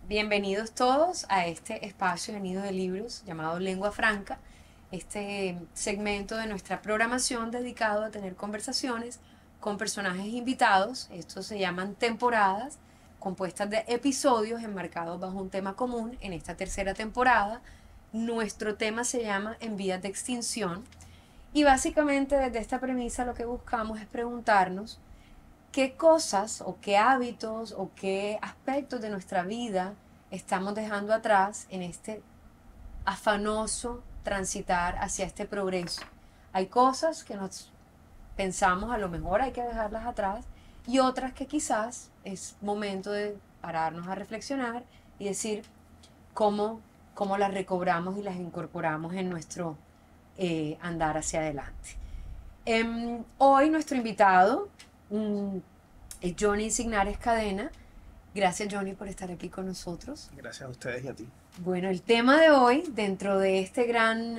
Bienvenidos todos a este espacio de Nido de Libros llamado Lengua Franca, este segmento de nuestra programación dedicado a tener conversaciones con personajes invitados. Estos se llaman temporadas, compuestas de episodios enmarcados bajo un tema común. En esta tercera temporada, nuestro tema se llama En vías de extinción. Y básicamente desde esta premisa lo que buscamos es preguntarnos qué cosas o qué hábitos o qué aspectos de nuestra vida estamos dejando atrás en este afanoso transitar hacia este progreso. Hay cosas que nos pensamos a lo mejor hay que dejarlas atrás y otras que quizás es momento de pararnos a reflexionar y decir cómo, cómo las recobramos y las incorporamos en nuestro andar hacia adelante. Hoy nuestro invitado es Johnny Signares Cadena. Gracias, Johnny, por estar aquí con nosotros. Gracias a ustedes y a ti. Bueno, el tema de hoy, dentro de este gran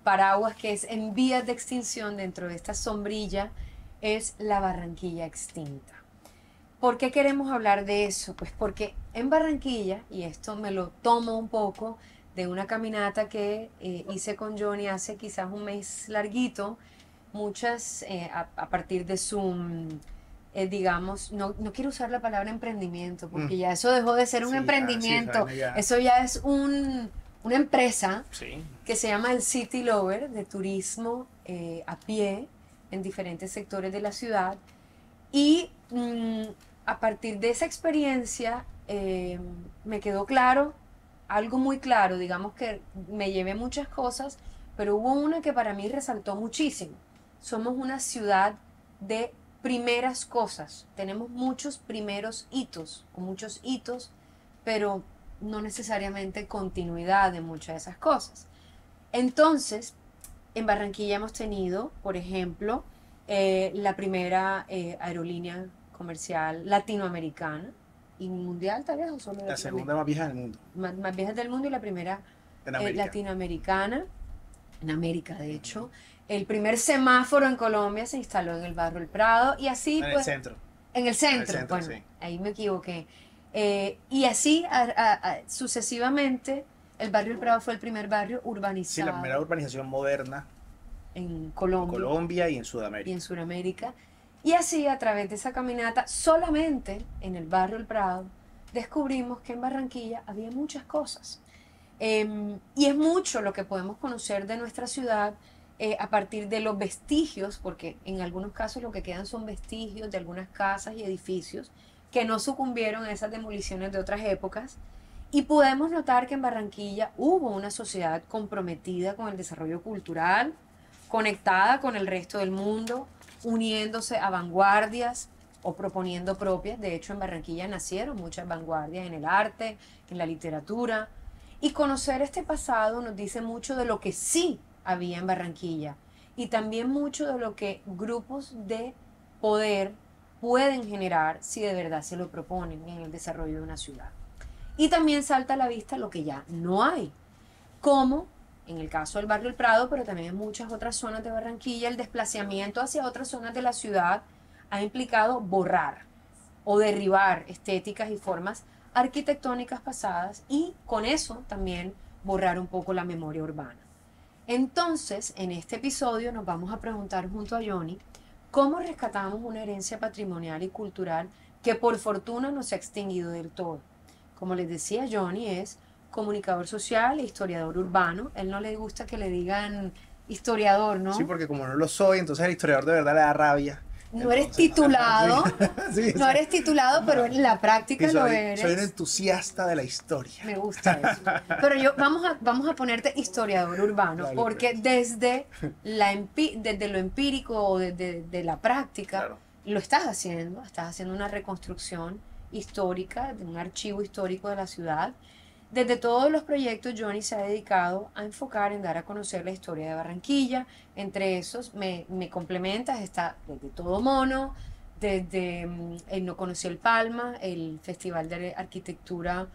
paraguas que es En vías de extinción, dentro de esta sombrilla, es la Barranquilla extinta. ¿Por qué queremos hablar de eso? Pues porque en Barranquilla, y esto me lo tomo un poco de una caminata que hice con Johnny hace quizás un mes larguito, muchas a partir de su, digamos, no quiero usar la palabra emprendimiento, porque ya eso dejó de ser un Sí, sí, esa emprendimiento, vaina ya. eso ya es una empresa Sí. que se llama el City Lover, de turismo a pie en diferentes sectores de la ciudad. Y a partir de esa experiencia me quedó claro, algo muy claro, digamos que me llevé muchas cosas, pero hubo una que para mí resaltó muchísimo. Somos una ciudad de primeras cosas, tenemos muchos primeros hitos, o muchos hitos, pero no necesariamente continuidad de muchas de esas cosas. Entonces, en Barranquilla hemos tenido, por ejemplo, la primera aerolínea comercial latinoamericana y mundial, tal vez, o solo La segunda más vieja del mundo. más vieja del mundo, y la primera En América. latinoamericana, en América de hecho. El primer semáforo en Colombia se instaló en el barrio El Prado y así En el pues centro. en el En el centro, centro, bueno, sí. ahí me equivoqué. Y así sucesivamente el barrio El Prado fue el primer barrio Sí, la primera urbanizado urbanización moderna en en Colombia Colombia y en y en Sudamérica. Sudamérica. Y así, a través de esa caminata, solamente en el barrio El Prado, descubrimos que en Barranquilla había muchas cosas. Y es mucho lo que podemos conocer de nuestra ciudad a partir de los vestigios, porque en algunos casos lo que quedan son vestigios de algunas casas y edificios que no sucumbieron a esas demoliciones de otras épocas. Y podemos notar que en Barranquilla hubo una sociedad comprometida con el desarrollo cultural, conectada con el resto del mundo, uniéndose a vanguardias o proponiendo propias. De hecho, en Barranquilla nacieron muchas vanguardias en el arte, en la literatura. Y conocer este pasado nos dice mucho de lo que sí había en Barranquilla y también mucho de lo que grupos de poder pueden generar si de verdad se lo proponen en el desarrollo de una ciudad. Y también salta a la vista lo que ya no hay, como en el caso del barrio El Prado, pero también en muchas otras zonas de Barranquilla, el desplazamiento hacia otras zonas de la ciudad ha implicado borrar o derribar estéticas y formas arquitectónicas pasadas y con eso también borrar un poco la memoria urbana. Entonces, en este episodio nos vamos a preguntar junto a Johnny cómo rescatamos una herencia patrimonial y cultural que por fortuna no se ha extinguido del todo. Como les decía, Johnny es comunicador social e historiador urbano. Él no le gusta que le digan historiador, Sí, ¿no? porque como no lo soy, entonces el historiador de verdad le da rabia. No eres Entonces, titulado, sí, sí, no exacto. eres titulado, pero en la Sí, práctica lo soy un eres. entusiasta de la historia. Me gusta eso. Pero vamos a ponerte historiador urbano, Dale, porque pues. desde, desde lo empírico o desde de la práctica Claro. lo estás haciendo una reconstrucción histórica de un archivo histórico de la ciudad. Desde todos los proyectos, Johnny se ha dedicado a enfocar en dar a conocer la historia de Barranquilla. Entre esos, me complementas, está desde Todo Mono, desde No Conoció el Palma, el Festival de Arquitectura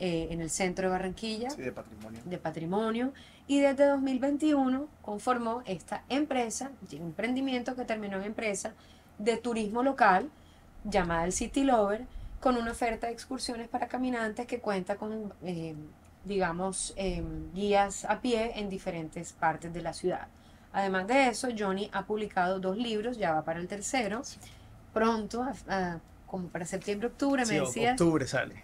en el centro de Barranquilla, Sí, de patrimonio. de patrimonio, y desde 2021 conformó esta empresa, un emprendimiento que terminó en empresa de turismo local llamada el City Lover, con una oferta de excursiones para caminantes que cuenta con, digamos, guías a pie en diferentes partes de la ciudad. Además de eso, Johnny ha publicado 2 libros, ya va para el tercero, pronto, como para septiembre-octubre, Sí, me decías, octubre sale.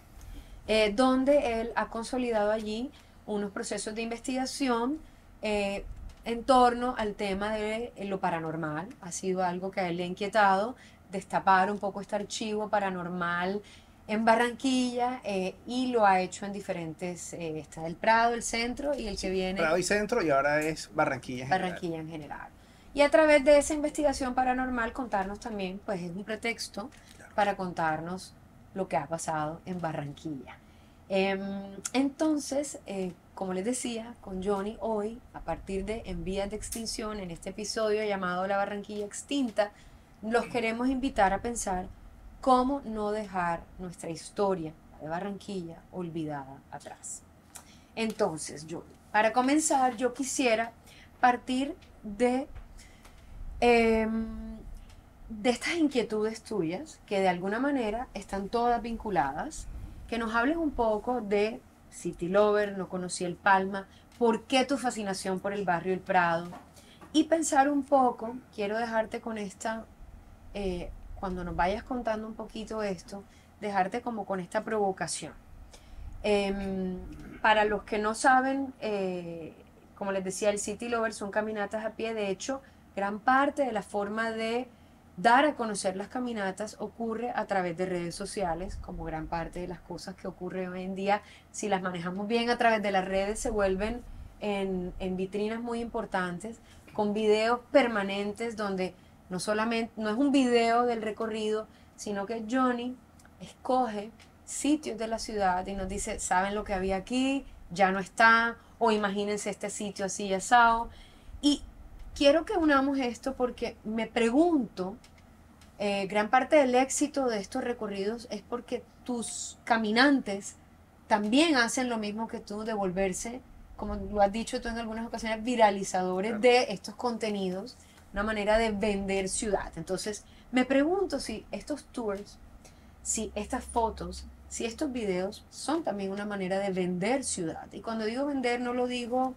donde él ha consolidado allí unos procesos de investigación en torno al tema de lo paranormal. Ha sido algo que a él le ha inquietado, destapar un poco este archivo paranormal en Barranquilla, y lo ha hecho en diferentes, está el Prado, el centro, y el que viene Prado y Centro, y ahora es Barranquilla en general. Barranquilla en general. Y a través de esa investigación paranormal contarnos también, pues es un pretexto Claro. para contarnos lo que ha pasado en Barranquilla. Entonces, como les decía, con Johnny hoy, a partir de En Vías de Extinción, en este episodio llamado La Barranquilla Extinta, los queremos invitar a pensar cómo no dejar nuestra historia de Barranquilla olvidada atrás. Entonces, Johnny, para comenzar, yo quisiera partir de estas inquietudes tuyas, que de alguna manera están todas vinculadas, que nos hables un poco de City Lover, No conocí el Palma, por qué tu fascinación por el barrio El Prado, y pensar un poco, quiero dejarte con esta, cuando nos vayas contando un poquito esto, dejarte como con esta provocación. Para los que no saben, como les decía, el City Lover son caminatas a pie. De hecho, gran parte de la forma de dar a conocer las caminatas ocurre a través de redes sociales, como gran parte de las cosas que ocurren hoy en día, si las manejamos bien a través de las redes, se vuelven en vitrinas muy importantes, con videos permanentes donde no solamente, no es un video del recorrido, sino que Johnny escoge sitios de la ciudad y nos dice, ¿saben lo que había aquí? Ya no está, o imagínense este sitio así asado. Y quiero que unamos esto porque me pregunto, gran parte del éxito de estos recorridos es porque tus caminantes también hacen lo mismo que tú, de volverse, como lo has dicho tú en algunas ocasiones, viralizadores Claro. de estos contenidos, una manera de vender ciudad. Entonces, me pregunto si estos tours, si estas fotos, si estos videos son también una manera de vender ciudad. Y cuando digo vender, no lo digo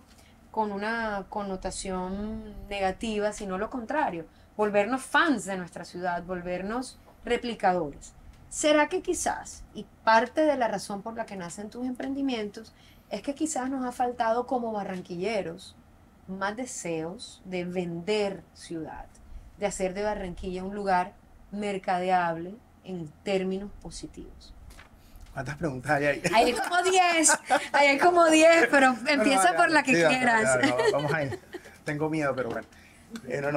con una connotación negativa, sino lo contrario, volvernos fans de nuestra ciudad, volvernos replicadores. ¿Será que quizás, y parte de la razón por la que nacen tus emprendimientos, es que quizás nos ha faltado como barranquilleros más deseos de vender ciudad, de hacer de Barranquilla un lugar mercadeable en términos positivos? ¿Cuántas preguntas hay ahí? Hay como 10, hay como 10, pero empieza Bueno, por la que sí, quieras. no, vamos a ir. Tengo miedo, pero bueno.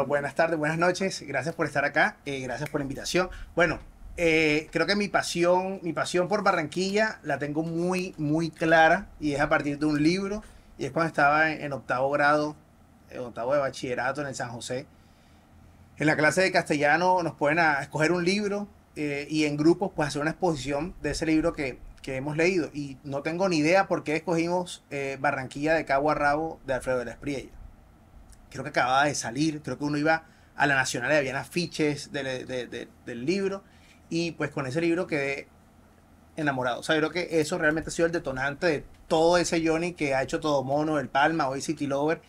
Buenas tardes, buenas noches. Gracias por estar acá. Gracias por la invitación. Bueno, creo que mi pasión por Barranquilla la tengo muy, muy clara, y es a partir de un libro. Y es cuando estaba en octavo grado, octavo de bachillerato en el San José. En la clase de castellano nos ponen a escoger un libro, y en grupos pues hacer una exposición de ese libro que hemos leído. Y no tengo ni idea por qué escogimos Barranquilla de cabo a rabo de Alfredo de la Espriella. Creo que acababa de salir, creo que uno iba a la Nacional y habían afiches del libro, y pues con ese libro quedé enamorado. O sea, yo creo que eso realmente ha sido el detonante de todo ese Johnny que ha hecho Todo Mono, El Palma, hoy City Lover.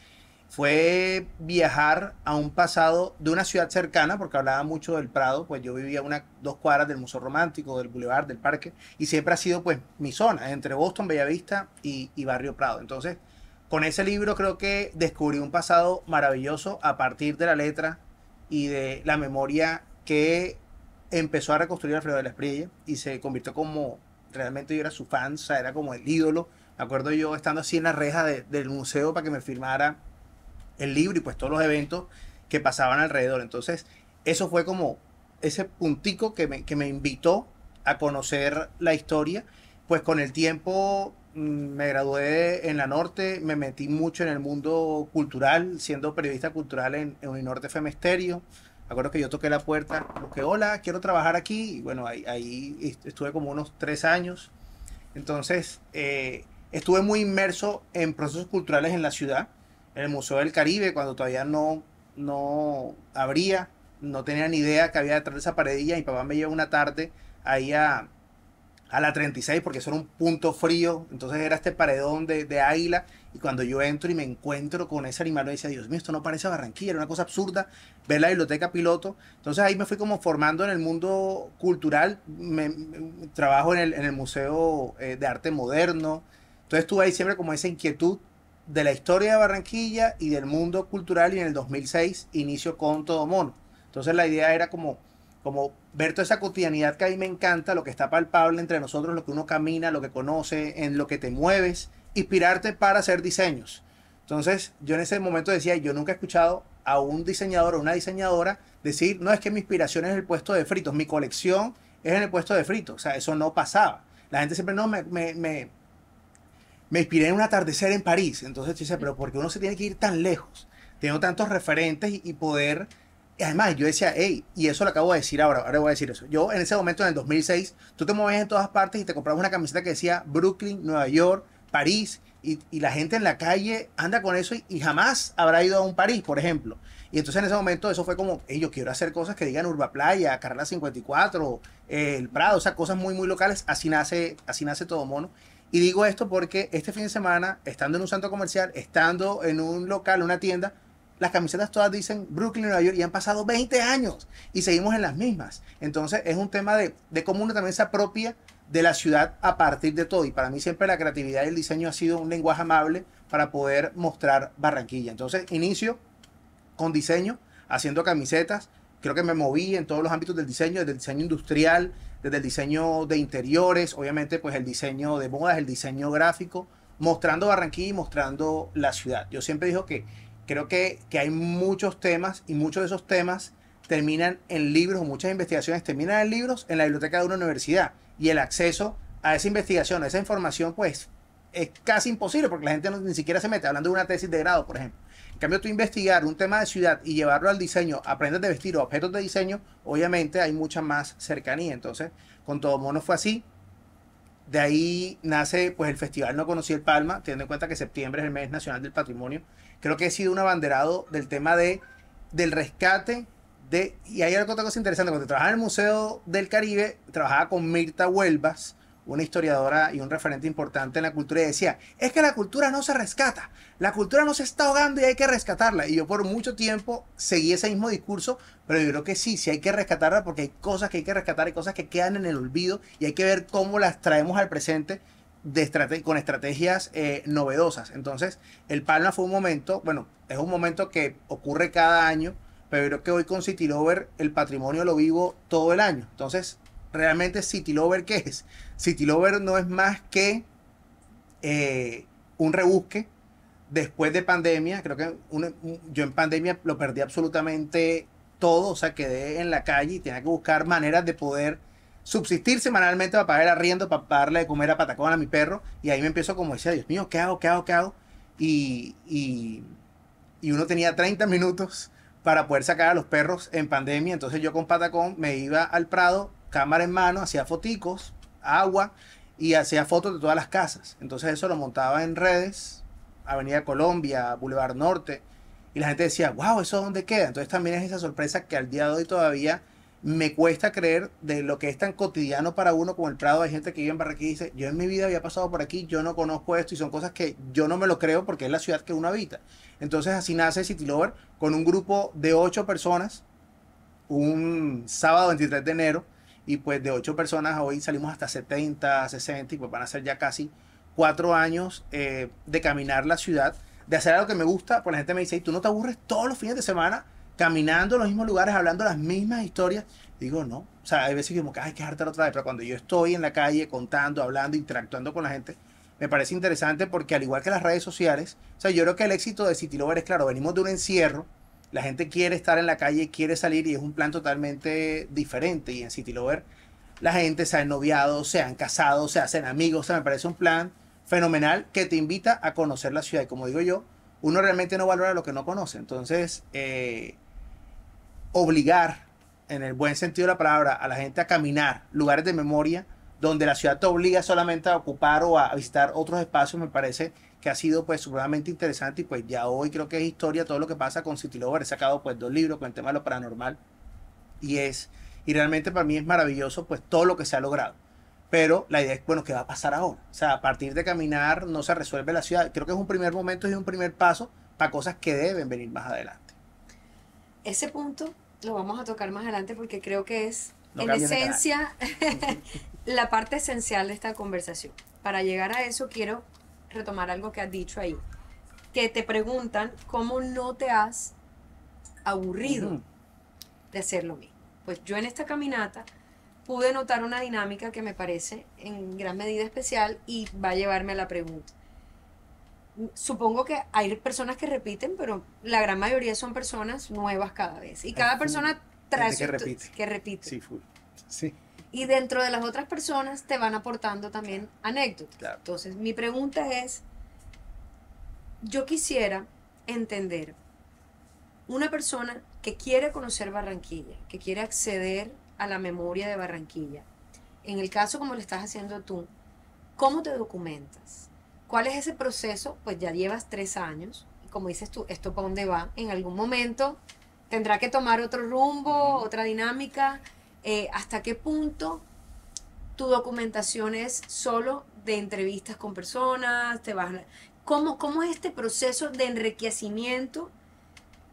Fue viajar a un pasado de una ciudad cercana, porque hablaba mucho del Prado. Pues yo vivía a 2 cuadras del Museo Romántico, del Boulevard, del Parque, y siempre ha sido pues mi zona, entre Boston, Bellavista y Barrio Prado. Entonces, con ese libro creo que descubrí un pasado maravilloso a partir de la letra y de la memoria que empezó a reconstruir Alfredo de la Espriella, y se convirtió como, realmente yo era su fan, o sea, era como el ídolo. Me acuerdo yo estando así en la reja del museo para que me firmara el libro, y pues todos los eventos que pasaban alrededor. Entonces, eso fue como ese puntico que me invitó a conocer la historia. Pues con el tiempo me gradué en la Norte, me metí mucho en el mundo cultural, siendo periodista cultural en Uninorte FM Estéreo. Me acuerdo que yo toqué la puerta, busqué, hola, quiero trabajar aquí, y bueno, ahí estuve como unos 3 años. Entonces, estuve muy inmerso en procesos culturales en la ciudad, en el Museo del Caribe, cuando todavía no abría, no tenía ni idea que había detrás de esa paredilla. Mi papá me llevó una tarde ahí a a la 36 porque eso era un punto frío, entonces era este paredón de águila, y cuando yo entro y me encuentro con ese animal, yo decía, Dios mío, esto no parece Barranquilla, era una cosa absurda ver la biblioteca piloto. Entonces ahí me fui como formando en el mundo cultural, trabajo en el Museo de Arte Moderno, entonces tuve ahí siempre como esa inquietud de la historia de Barranquilla y del mundo cultural, y en el 2006 inicio con Todo Mono. Entonces la idea era como ver toda esa cotidianidad que a mí me encanta, lo que está palpable entre nosotros, lo que uno camina, lo que conoce, en lo que te mueves, inspirarte para hacer diseños. Entonces yo en ese momento decía, yo nunca he escuchado a un diseñador o una diseñadora decir, no, es que mi inspiración es el puesto de fritos, mi colección es en el puesto de fritos. O sea, eso no pasaba. La gente siempre, no, me inspiré en un atardecer en París. Entonces dice, pero ¿por qué uno se tiene que ir tan lejos? Tengo tantos referentes y poder. Y además, yo decía, hey, y eso lo acabo de decir ahora voy a decir eso. Yo en ese momento, en el 2006, tú te mueves en todas partes y te comprabas una camiseta que decía Brooklyn, Nueva York, París, y la gente en la calle anda con eso y jamás habrá ido a un París, por ejemplo. Y entonces en ese momento eso fue como, hey, yo quiero hacer cosas que digan Urba Playa, Carrera 54, el Prado, o sea, cosas muy, muy locales. Así nace Todo Mono. Y digo esto porque este fin de semana, estando en un centro comercial, estando en un local, una tienda, las camisetas todas dicen Brooklyn, Nueva York, y han pasado 20 años y seguimos en las mismas. Entonces es un tema de cómo uno también se apropia de la ciudad a partir de todo. Y para mí siempre la creatividad y el diseño ha sido un lenguaje amable para poder mostrar Barranquilla. Entonces inicio con diseño, haciendo camisetas. Creo que me moví en todos los ámbitos del diseño, desde el diseño industrial, desde el diseño de interiores, obviamente pues el diseño de modas, el diseño gráfico, mostrando Barranquilla y mostrando la ciudad. Yo siempre digo que creo que hay muchos temas, y muchos de esos temas terminan en libros, o muchas investigaciones terminan en libros en la biblioteca de una universidad, y el acceso a esa investigación, a esa información, pues es casi imposible porque la gente ni siquiera se mete, hablando de una tesis de grado, por ejemplo. En cambio, tú investigar un tema de ciudad y llevarlo al diseño, a prendas de vestir o objetos de diseño, obviamente hay mucha más cercanía. Entonces, con Todo Mono fue así. De ahí nace pues el festival No Conocí el Palma, teniendo en cuenta que septiembre es el mes nacional del patrimonio. Creo que he sido un abanderado del tema del rescate de. Y hay otra cosa interesante: cuando trabajaba en el Museo del Caribe, trabajaba con Mirta Huelvas, una historiadora y un referente importante en la cultura, y decía, es que la cultura no se rescata, la cultura no se está ahogando y hay que rescatarla. Y yo por mucho tiempo seguí ese mismo discurso, pero yo creo que sí hay que rescatarla, porque hay cosas que hay que rescatar, hay cosas que quedan en el olvido, y hay que ver cómo las traemos al presente con estrategias novedosas. Entonces, el Palma fue un momento, bueno, es un momento que ocurre cada año, pero yo creo que hoy con City Lover el patrimonio lo vivo todo el año. Entonces, realmente City Lover, ¿qué es? City Lover no es más que un rebusque después de pandemia. Creo que yo en pandemia lo perdí absolutamente todo, o sea, quedé en la calle y tenía que buscar maneras de poder subsistir semanalmente para pagar el arriendo, para darle de comer a Patacón a mi perro, y ahí me empiezo como decía, Dios mío, ¿qué hago? ¿Qué hago? ¿Qué hago? Y uno tenía 30 minutos para poder sacar a los perros en pandemia. Entonces yo con Patacón me iba al Prado, cámara en mano, hacía foticos, agua, y hacía fotos de todas las casas. Entonces eso lo montaba en redes, Avenida Colombia, Boulevard Norte, y la gente decía, wow, ¿eso dónde queda? Entonces también es esa sorpresa que al día de hoy todavía me cuesta creer, de lo que es tan cotidiano para uno como el Prado. Hay gente que vive en Barranquilla y dice, yo en mi vida había pasado por aquí, yo no conozco esto, y son cosas que yo no me lo creo porque es la ciudad que uno habita. Entonces así nace City Lover, con un grupo de 8 personas, un sábado 23 de enero, y pues de 8 personas hoy salimos hasta 70, 60, y pues van a ser ya casi 4 años de caminar la ciudad, de hacer algo que me gusta. Pues la gente me dice, ¿y tú no te aburres todos los fines de semana caminando en los mismos lugares, hablando las mismas historias? Digo, no. O sea, hay veces como que hay que hartar otra vez, pero cuando yo estoy en la calle contando, hablando, interactuando con la gente, me parece interesante, porque al igual que las redes sociales, o sea, yo creo que el éxito de City Lover es, claro, venimos de un encierro, la gente quiere estar en la calle, quiere salir, y es un plan totalmente diferente. Y en City Lover la gente se ha noviado, se han casado, se hacen amigos. O sea, me parece un plan fenomenal que te invita a conocer la ciudad. Y como digo yo, uno realmente no valora lo que no conoce. Entonces, obligar, en el buen sentido de la palabra, a la gente a caminar lugares de memoria, donde la ciudad te obliga solamente a ocupar o a visitar otros espacios, me parece que ha sido pues supremamente interesante. Y pues ya hoy creo que es historia todo lo que pasa con City Lover. He sacado pues 2 libros con el tema de lo paranormal, y realmente para mí es maravilloso pues todo lo que se ha logrado. pero la idea es, bueno, ¿qué va a pasar ahora? O sea, a partir de caminar no se resuelve la ciudad. Creo que es un primer momento y un primer paso para cosas que deben venir más adelante. Ese punto lo vamos a tocar más adelante porque creo que es, No en cambien de canal. esencia, la parte esencial de esta conversación. Para llegar a eso quiero retomar algo que has dicho ahí, que te preguntan cómo no te has aburrido de hacer lo mismo. Pues yo en esta caminata pude notar una dinámica que me parece en gran medida especial y va a llevarme a la pregunta. Supongo que hay personas que repiten, pero la gran mayoría son personas nuevas cada vez. Y cada persona trae gente que repite. repite. Sí, full. Sí. Y dentro de las otras personas te van aportando también anécdotas. Claro. Entonces, mi pregunta es, yo quisiera entender una persona que quiere conocer Barranquilla, que quiere acceder a la memoria de Barranquilla. En el caso como lo estás haciendo tú, ¿cómo te documentas? ¿Cuál es ese proceso? Pues ya llevas 3 años. Y como dices tú, ¿esto para dónde va? En algún momento tendrá que tomar otro rumbo, otra dinámica. ¿Hasta qué punto tu documentación es solo de entrevistas con personas? ¿Cómo es este proceso de enriquecimiento,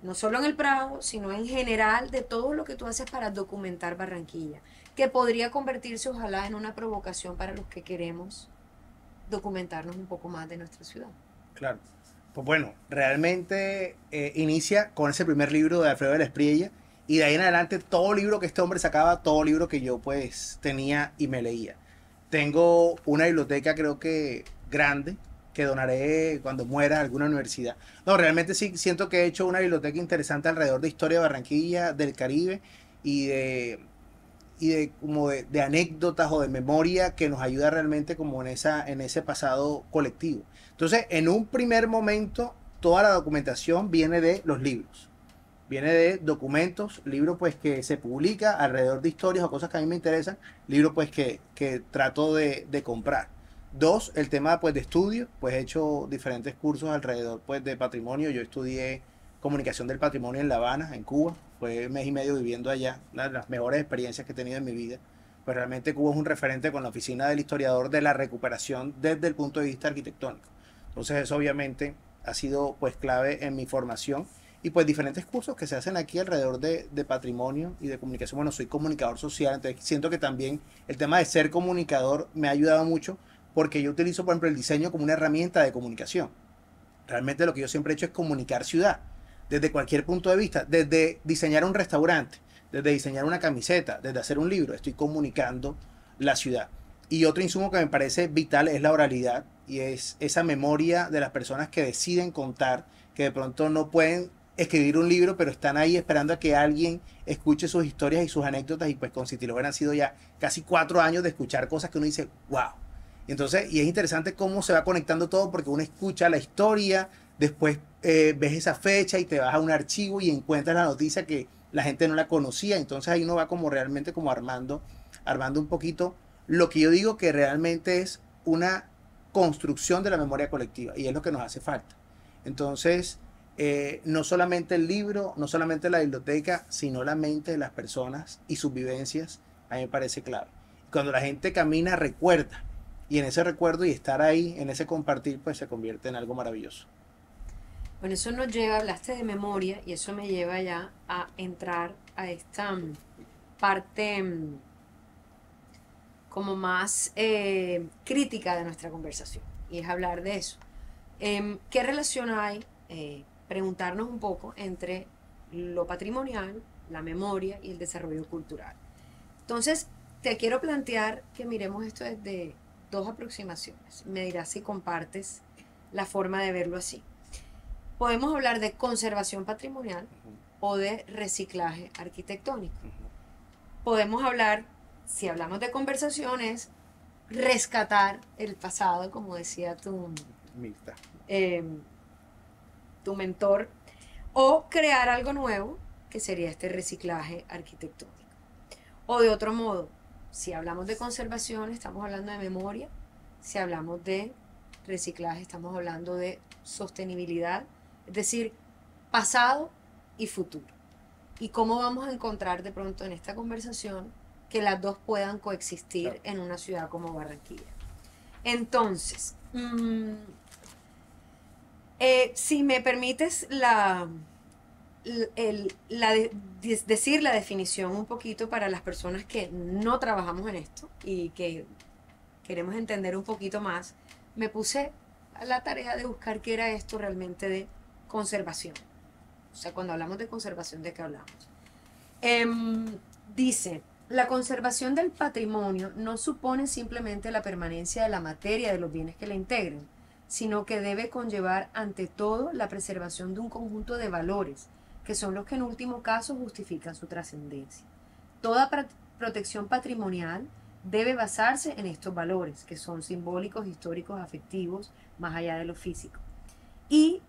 no solo en el Prado, sino en general, de todo lo que tú haces para documentar Barranquilla? Que podría convertirse, ojalá, en una provocación para los que queremos documentarnos un poco más de nuestra ciudad. Claro. Pues bueno, realmente inicia con ese primer libro de Alfredo de la Espriella y de ahí en adelante todo libro que este hombre sacaba, todo libro que yo pues tenía y me leía. Tengo una biblioteca creo que grande que donaré cuando muera a alguna universidad. No, realmente sí siento que he hecho una biblioteca interesante alrededor de historia de Barranquilla, del Caribe y de como de anécdotas o de memoria que nos ayuda realmente como en ese pasado colectivo. Entonces, en un primer momento, toda la documentación viene de los libros. Viene de documentos, libros pues que se publica alrededor de historias o cosas que a mí me interesan, libros pues que trato de comprar. Dos, el tema pues de estudio, pues he hecho diferentes cursos alrededor pues de patrimonio. Yo estudié comunicación del patrimonio en La Habana, en Cuba. Fue 1 mes y medio viviendo allá, una de las mejores experiencias que he tenido en mi vida. Pues realmente Cuba es un referente con la oficina del historiador de la recuperación desde el punto de vista arquitectónico. Entonces eso obviamente ha sido pues clave en mi formación y pues diferentes cursos que se hacen aquí alrededor de patrimonio y de comunicación. Bueno, soy comunicador social, entonces siento que también el tema de ser comunicador me ha ayudado mucho porque yo utilizo, por ejemplo, el diseño como una herramienta de comunicación. Realmente lo que yo siempre he hecho es comunicar ciudad, desde cualquier punto de vista, desde diseñar un restaurante, desde diseñar una camiseta, desde hacer un libro, estoy comunicando la ciudad. Y otro insumo que me parece vital es la oralidad y es esa memoria de las personas que deciden contar, que de pronto no pueden escribir un libro, pero están ahí esperando a que alguien escuche sus historias y sus anécdotas y pues con City Lover han sido ya casi 4 años de escuchar cosas que uno dice, wow. Entonces, y es interesante cómo se va conectando todo porque uno escucha la historia, después ves esa fecha y te vas a un archivo y encuentras la noticia que la gente no la conocía. Entonces ahí uno va como realmente como armando un poquito lo que yo digo que realmente es una construcción de la memoria colectiva y es lo que nos hace falta. Entonces, no solamente el libro, no solamente la biblioteca, sino la mente de las personas y sus vivencias, a mí me parece clave. Cuando la gente camina, recuerda. Y en ese recuerdo y estar ahí, en ese compartir, pues se convierte en algo maravilloso. Bueno, eso nos lleva, hablaste de memoria y eso me lleva ya a entrar a esta parte como más crítica de nuestra conversación y es hablar de eso. ¿Qué relación hay? Preguntarnos un poco entre lo patrimonial, la memoria y el desarrollo cultural. Entonces, te quiero plantear que miremos esto desde 2 aproximaciones. Me dirás si compartes la forma de verlo así. Podemos hablar de conservación patrimonial o de reciclaje arquitectónico. Podemos hablar, si hablamos de conversaciones, rescatar el pasado, como decía tu mentor, o crear algo nuevo, que sería este reciclaje arquitectónico. O de otro modo, si hablamos de conservación, estamos hablando de memoria. Si hablamos de reciclaje, estamos hablando de sostenibilidad, es decir, pasado y futuro. Y cómo vamos a encontrar de pronto en esta conversación que las dos puedan coexistir Claro. en una ciudad como Barranquilla. Entonces, si me permites decir la definición un poquito para las personas que no trabajamos en esto y que queremos entender un poquito más, me puse a la tarea de buscar qué era esto realmente de conservación. O sea, cuando hablamos de conservación, ¿de qué hablamos? Dice, la conservación del patrimonio no supone simplemente la permanencia de la materia de los bienes que la integren, sino que debe conllevar ante todo la preservación de un conjunto de valores, que son los que en último caso justifican su trascendencia. Toda protección patrimonial debe basarse en estos valores, que son simbólicos, históricos, afectivos, más allá de lo físico. Y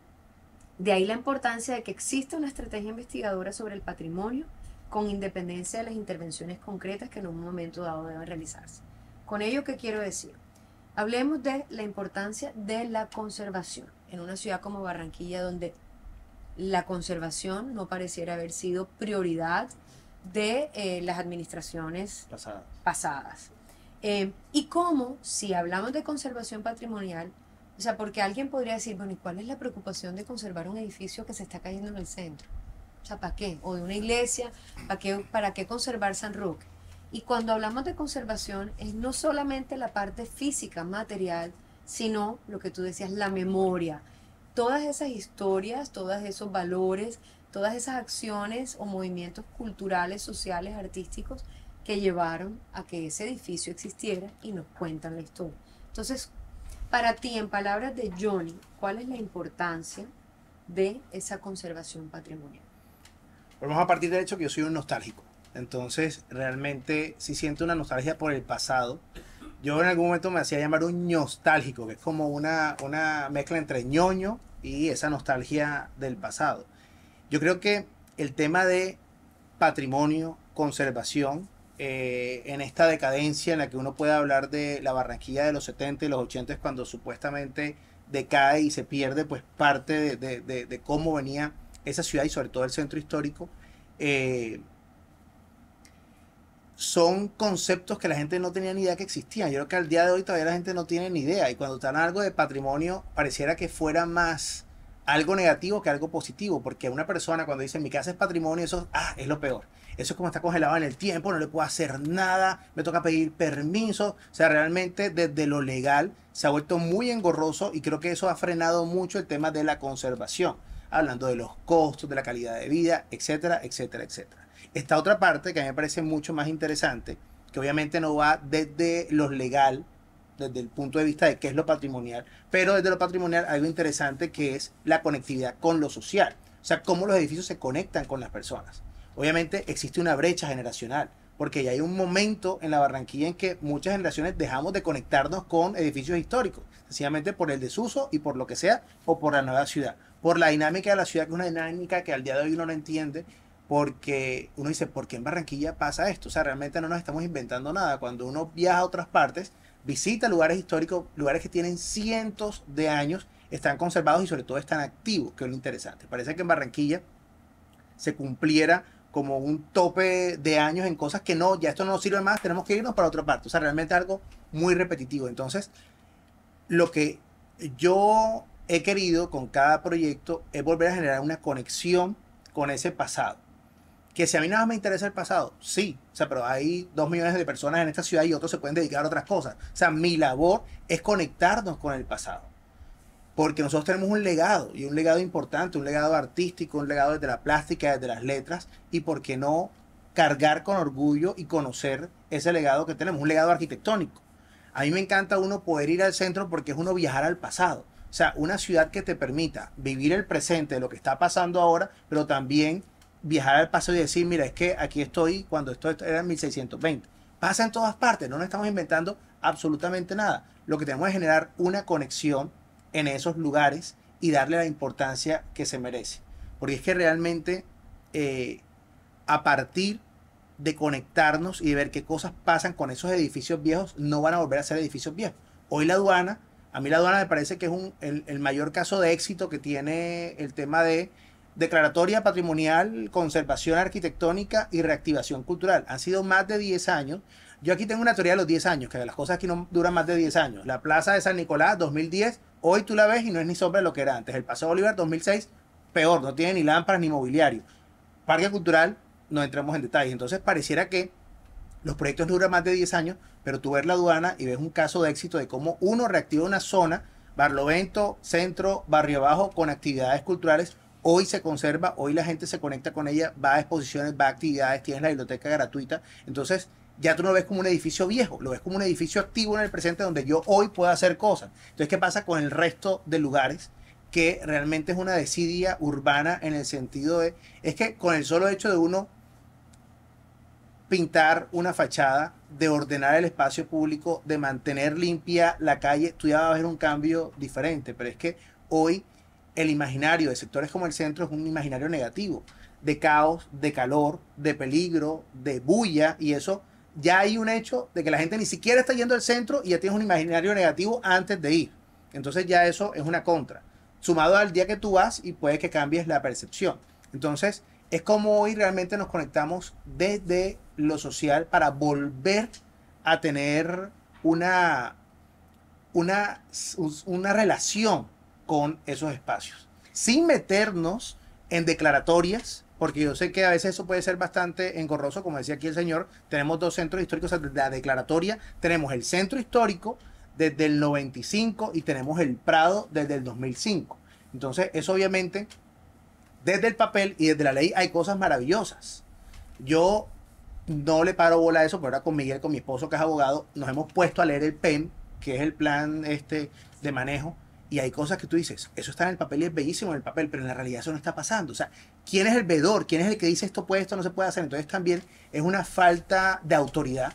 de ahí la importancia de que exista una estrategia investigadora sobre el patrimonio con independencia de las intervenciones concretas que en un momento dado deben realizarse. Con ello, ¿qué quiero decir? Hablemos de la importancia de la conservación en una ciudad como Barranquilla, donde la conservación no pareciera haber sido prioridad de las administraciones pasadas. Y cómo, si hablamos de conservación patrimonial, o sea, porque alguien podría decir, bueno, ¿y cuál es la preocupación de conservar un edificio que se está cayendo en el centro? O sea, ¿para qué? O de una iglesia, ¿para qué conservar San Roque? Y cuando hablamos de conservación, es no solamente la parte física, material, sino lo que tú decías, la memoria. Todas esas historias, todos esos valores, todas esas acciones o movimientos culturales, sociales, artísticos que llevaron a que ese edificio existiera y nos cuentan la historia. Entonces, para ti, en palabras de Johnny, ¿cuál es la importancia de esa conservación patrimonial? Vamos a partir del hecho que yo soy un nostálgico. Entonces, realmente, si siento una nostalgia por el pasado, yo en algún momento me hacía llamar un nostálgico, que es como una mezcla entre ñoño y esa nostalgia del pasado. Yo creo que el tema de patrimonio, conservación, en esta decadencia en la que uno puede hablar de la Barranquilla de los 70 y los 80, cuando supuestamente decae y se pierde pues parte de cómo venía esa ciudad y sobre todo el centro histórico, son conceptos que la gente no tenía ni idea que existían. Yo creo que al día de hoy todavía la gente no tiene ni idea, y cuando están algo de patrimonio pareciera que fuera más algo negativo que algo positivo, porque una persona cuando dice mi casa es patrimonio, eso es lo peor. Eso es como está congelado en el tiempo, no le puedo hacer nada, me toca pedir permiso. O sea, realmente desde lo legal se ha vuelto muy engorroso, y creo que eso ha frenado mucho el tema de la conservación, hablando de los costos, de la calidad de vida, etcétera, etcétera, etcétera. Esta otra parte que a mí me parece mucho más interesante, que obviamente no va desde lo legal, desde el punto de vista de qué es lo patrimonial, pero desde lo patrimonial algo interesante que es la conectividad con lo social. O sea, cómo los edificios se conectan con las personas. Obviamente existe una brecha generacional, porque ya hay un momento en la Barranquilla en que muchas generaciones dejamos de conectarnos con edificios históricos, sencillamente por el desuso y por lo que sea, o por la nueva ciudad, por la dinámica de la ciudad, que es una dinámica que al día de hoy uno no entiende, porque uno dice, ¿por qué en Barranquilla pasa esto? O sea, realmente no nos estamos inventando nada. Cuando uno viaja a otras partes, visita lugares históricos, lugares que tienen cientos de años, están conservados y sobre todo están activos, que es lo interesante. Parece que en Barranquilla se cumpliera como un tope de años en cosas que no, ya esto no nos sirve más, tenemos que irnos para otra parte. O sea, realmente algo muy repetitivo. Entonces, lo que yo he querido con cada proyecto es volver a generar una conexión con ese pasado. Que si a mí nada más me interesa el pasado, sí, o sea, pero hay 2 millones de personas en esta ciudad y otros se pueden dedicar a otras cosas. O sea, mi labor es conectarnos con el pasado, porque nosotros tenemos un legado, y un legado importante, un legado artístico, un legado desde la plástica, desde las letras, y por qué no cargar con orgullo y conocer ese legado que tenemos, un legado arquitectónico. A mí me encanta uno poder ir al centro porque es uno viajar al pasado. O sea, una ciudad que te permita vivir el presente de lo que está pasando ahora, pero también viajar al pasado y decir, mira, es que aquí estoy cuando esto era en 1620. Pasa en todas partes, no nos estamos inventando absolutamente nada. Lo que tenemos es generar una conexión en esos lugares y darle la importancia que se merece. Porque es que realmente a partir de conectarnos y de ver qué cosas pasan con esos edificios viejos, no van a volver a ser edificios viejos. Hoy la aduana, a mí la aduana me parece que es el mayor caso de éxito que tiene el tema de declaratoria patrimonial, conservación arquitectónica y reactivación cultural. Han sido más de 10 años. Yo aquí tengo una teoría de los 10 años, que las cosas aquí no duran más de 10 años. La Plaza de San Nicolás, 2010, hoy tú la ves y no es ni sombra de lo que era antes. El Paseo Bolívar, 2006, peor, no tiene ni lámparas ni mobiliario. Parque Cultural, no entramos en detalles. Entonces pareciera que los proyectos no duran más de 10 años, pero tú ves la aduana y ves un caso de éxito de cómo uno reactiva una zona, Barlovento, centro, barrio abajo, con actividades culturales. Hoy se conserva, hoy la gente se conecta con ella, va a exposiciones, va a actividades, tienes la biblioteca gratuita. Entonces, ya tú no lo ves como un edificio viejo, lo ves como un edificio activo en el presente donde yo hoy puedo hacer cosas. Entonces, ¿qué pasa con el resto de lugares? Que realmente es una desidia urbana en el sentido de, es que con el solo hecho de uno pintar una fachada, de ordenar el espacio público, de mantener limpia la calle, tú ya vas a ver un cambio diferente. Pero es que hoy el imaginario de sectores como el centro es un imaginario negativo, de caos, de calor, de peligro, de bulla, y eso ya hay un hecho de que la gente ni siquiera está yendo al centro y ya tienes un imaginario negativo antes de ir. Entonces ya eso es una contra. Sumado al día que tú vas y puede que cambies la percepción. Entonces, es como hoy realmente nos conectamos desde lo social para volver a tener una, una, una relación con esos espacios, sin meternos en declaratorias, porque yo sé que a veces eso puede ser bastante engorroso, como decía aquí el señor. Tenemos dos centros históricos, o sea, la declaratoria, tenemos el centro histórico desde el 95 y tenemos el Prado desde el 2005. Entonces, eso obviamente, desde el papel y desde la ley hay cosas maravillosas. Yo no le paro bola a eso, pero ahora con Miguel, con mi esposo que es abogado, nos hemos puesto a leer el PEM, que es el plan de manejo, y hay cosas que tú dices, eso está en el papel y es bellísimo en el papel, pero en la realidad eso no está pasando. O sea, ¿quién es el veedor? ¿Quién es el que dice esto puede, esto no se puede hacer? Entonces también es una falta de autoridad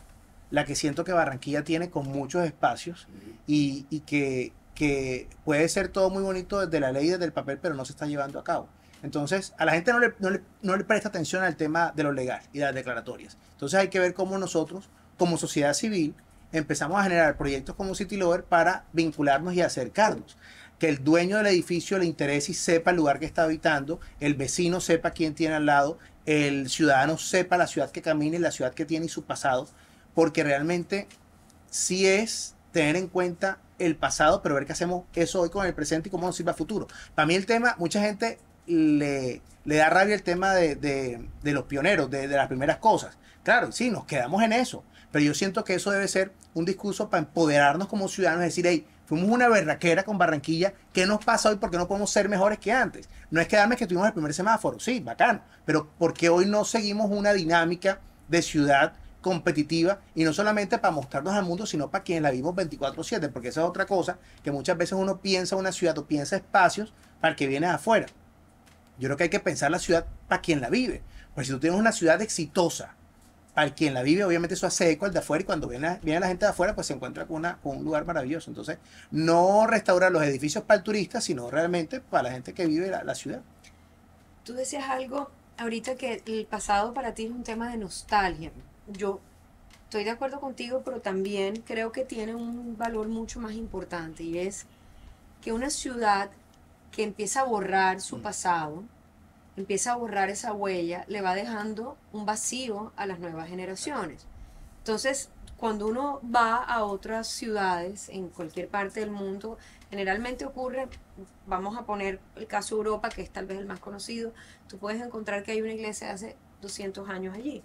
la que siento que Barranquilla tiene con muchos espacios y que puede ser todo muy bonito desde la ley y desde el papel, pero no se está llevando a cabo. Entonces, a la gente no le presta atención al tema de lo legal y de las declaratorias. Entonces hay que ver cómo nosotros, como sociedad civil, empezamos a generar proyectos como City Lover para vincularnos y acercarnos. Que el dueño del edificio le interese y sepa el lugar que está habitando, el vecino sepa quién tiene al lado, el ciudadano sepa la ciudad que camina y la ciudad que tiene y su pasado, porque realmente sí es tener en cuenta el pasado, pero ver qué hacemos eso hoy con el presente y cómo nos sirve a futuro. Para mí el tema, mucha gente le da rabia el tema de los pioneros, de las primeras cosas. Claro, sí, nos quedamos en eso, pero yo siento que eso debe ser un discurso para empoderarnos como ciudadanos, decir, hey, fuimos una berraquera con Barranquilla, ¿qué nos pasa hoy? ¿Por qué no podemos ser mejores que antes? No es quedarme que tuvimos el primer semáforo, sí, bacano, pero ¿por qué hoy no seguimos una dinámica de ciudad competitiva y no solamente para mostrarnos al mundo, sino para quienes la vivimos 24/7? Porque esa es otra cosa, que muchas veces uno piensa una ciudad o piensa espacios para el que viene de afuera. Yo creo que hay que pensar la ciudad para quien la vive. Pues si tú tienes una ciudad exitosa, para quien la vive, obviamente eso hace eco al de afuera y cuando viene la gente de afuera, pues se encuentra con un lugar maravilloso. Entonces, no restaurar los edificios para el turista, sino realmente para la gente que vive la ciudad. Tú decías algo ahorita que el pasado para ti es un tema de nostalgia. Yo estoy de acuerdo contigo, pero también creo que tiene un valor mucho más importante y es que una ciudad que empieza a borrar su pasado, empieza a borrar esa huella, le va dejando un vacío a las nuevas generaciones. Entonces, cuando uno va a otras ciudades en cualquier parte del mundo, generalmente ocurre, vamos a poner el caso de Europa, que es tal vez el más conocido, tú puedes encontrar que hay una iglesia de hace 200 años allí.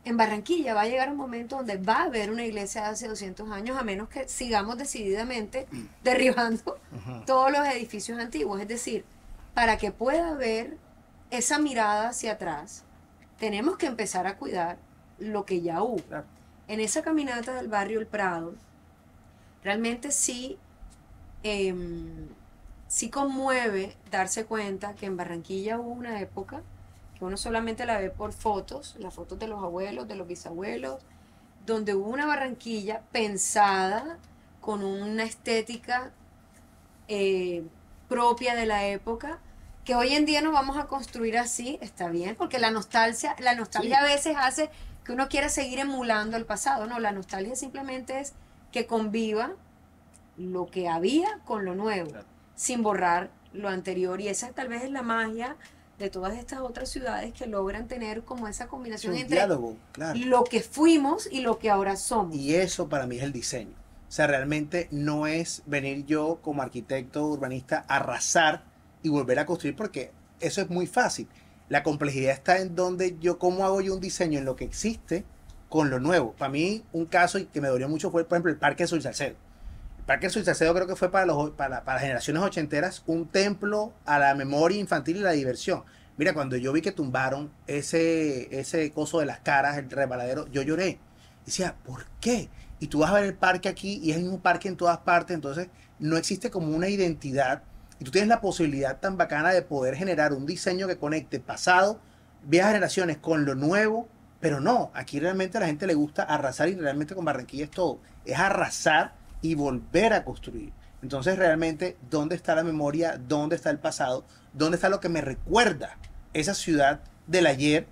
En Barranquilla va a llegar un momento donde va a haber una iglesia de hace 200 años, a menos que sigamos decididamente derribando todos los edificios antiguos. Es decir, para que pueda haber esa mirada hacia atrás, tenemos que empezar a cuidar lo que ya hubo. Claro. En esa caminata del barrio El Prado, realmente sí, sí conmueve darse cuenta que en Barranquilla hubo una época que uno solamente la ve por fotos, las fotos de los abuelos, de los bisabuelos, donde hubo una Barranquilla pensada con una estética propia de la época, que hoy en día nos vamos a construir así, está bien, porque la nostalgia sí, a veces hace que uno quiera seguir emulando el pasado. No, la nostalgia simplemente es que conviva lo que había con lo nuevo, claro, sin borrar lo anterior, y esa tal vez es la magia de todas estas otras ciudades que logran tener como esa Es combinación un entre diálogo, claro. lo que fuimos y lo que ahora somos. Y eso para mí es el diseño. O sea, realmente no es venir yo como arquitecto urbanista a arrasar y volver a construir porque eso es muy fácil. La complejidad está en donde yo, cómo hago yo un diseño en lo que existe con lo nuevo. Para mí, un caso y que me dolió mucho fue, por ejemplo, el Parque de Sol Salcedo. El Parque de Sol Salcedo creo que fue para las generaciones ochenteras un templo a la memoria infantil y la diversión. Mira, cuando yo vi que tumbaron ese coso de las caras, el resbaladero, yo lloré. Decía, ¿por qué? Y tú vas a ver el parque aquí y es el mismo parque en todas partes, entonces no existe como una identidad y tú tienes la posibilidad tan bacana de poder generar un diseño que conecte pasado, viejas generaciones con lo nuevo, pero no, aquí realmente a la gente le gusta arrasar y realmente con Barranquilla es todo, es arrasar y volver a construir. Entonces realmente, ¿dónde está la memoria? ¿Dónde está el pasado? ¿Dónde está lo que me recuerda esa ciudad del ayer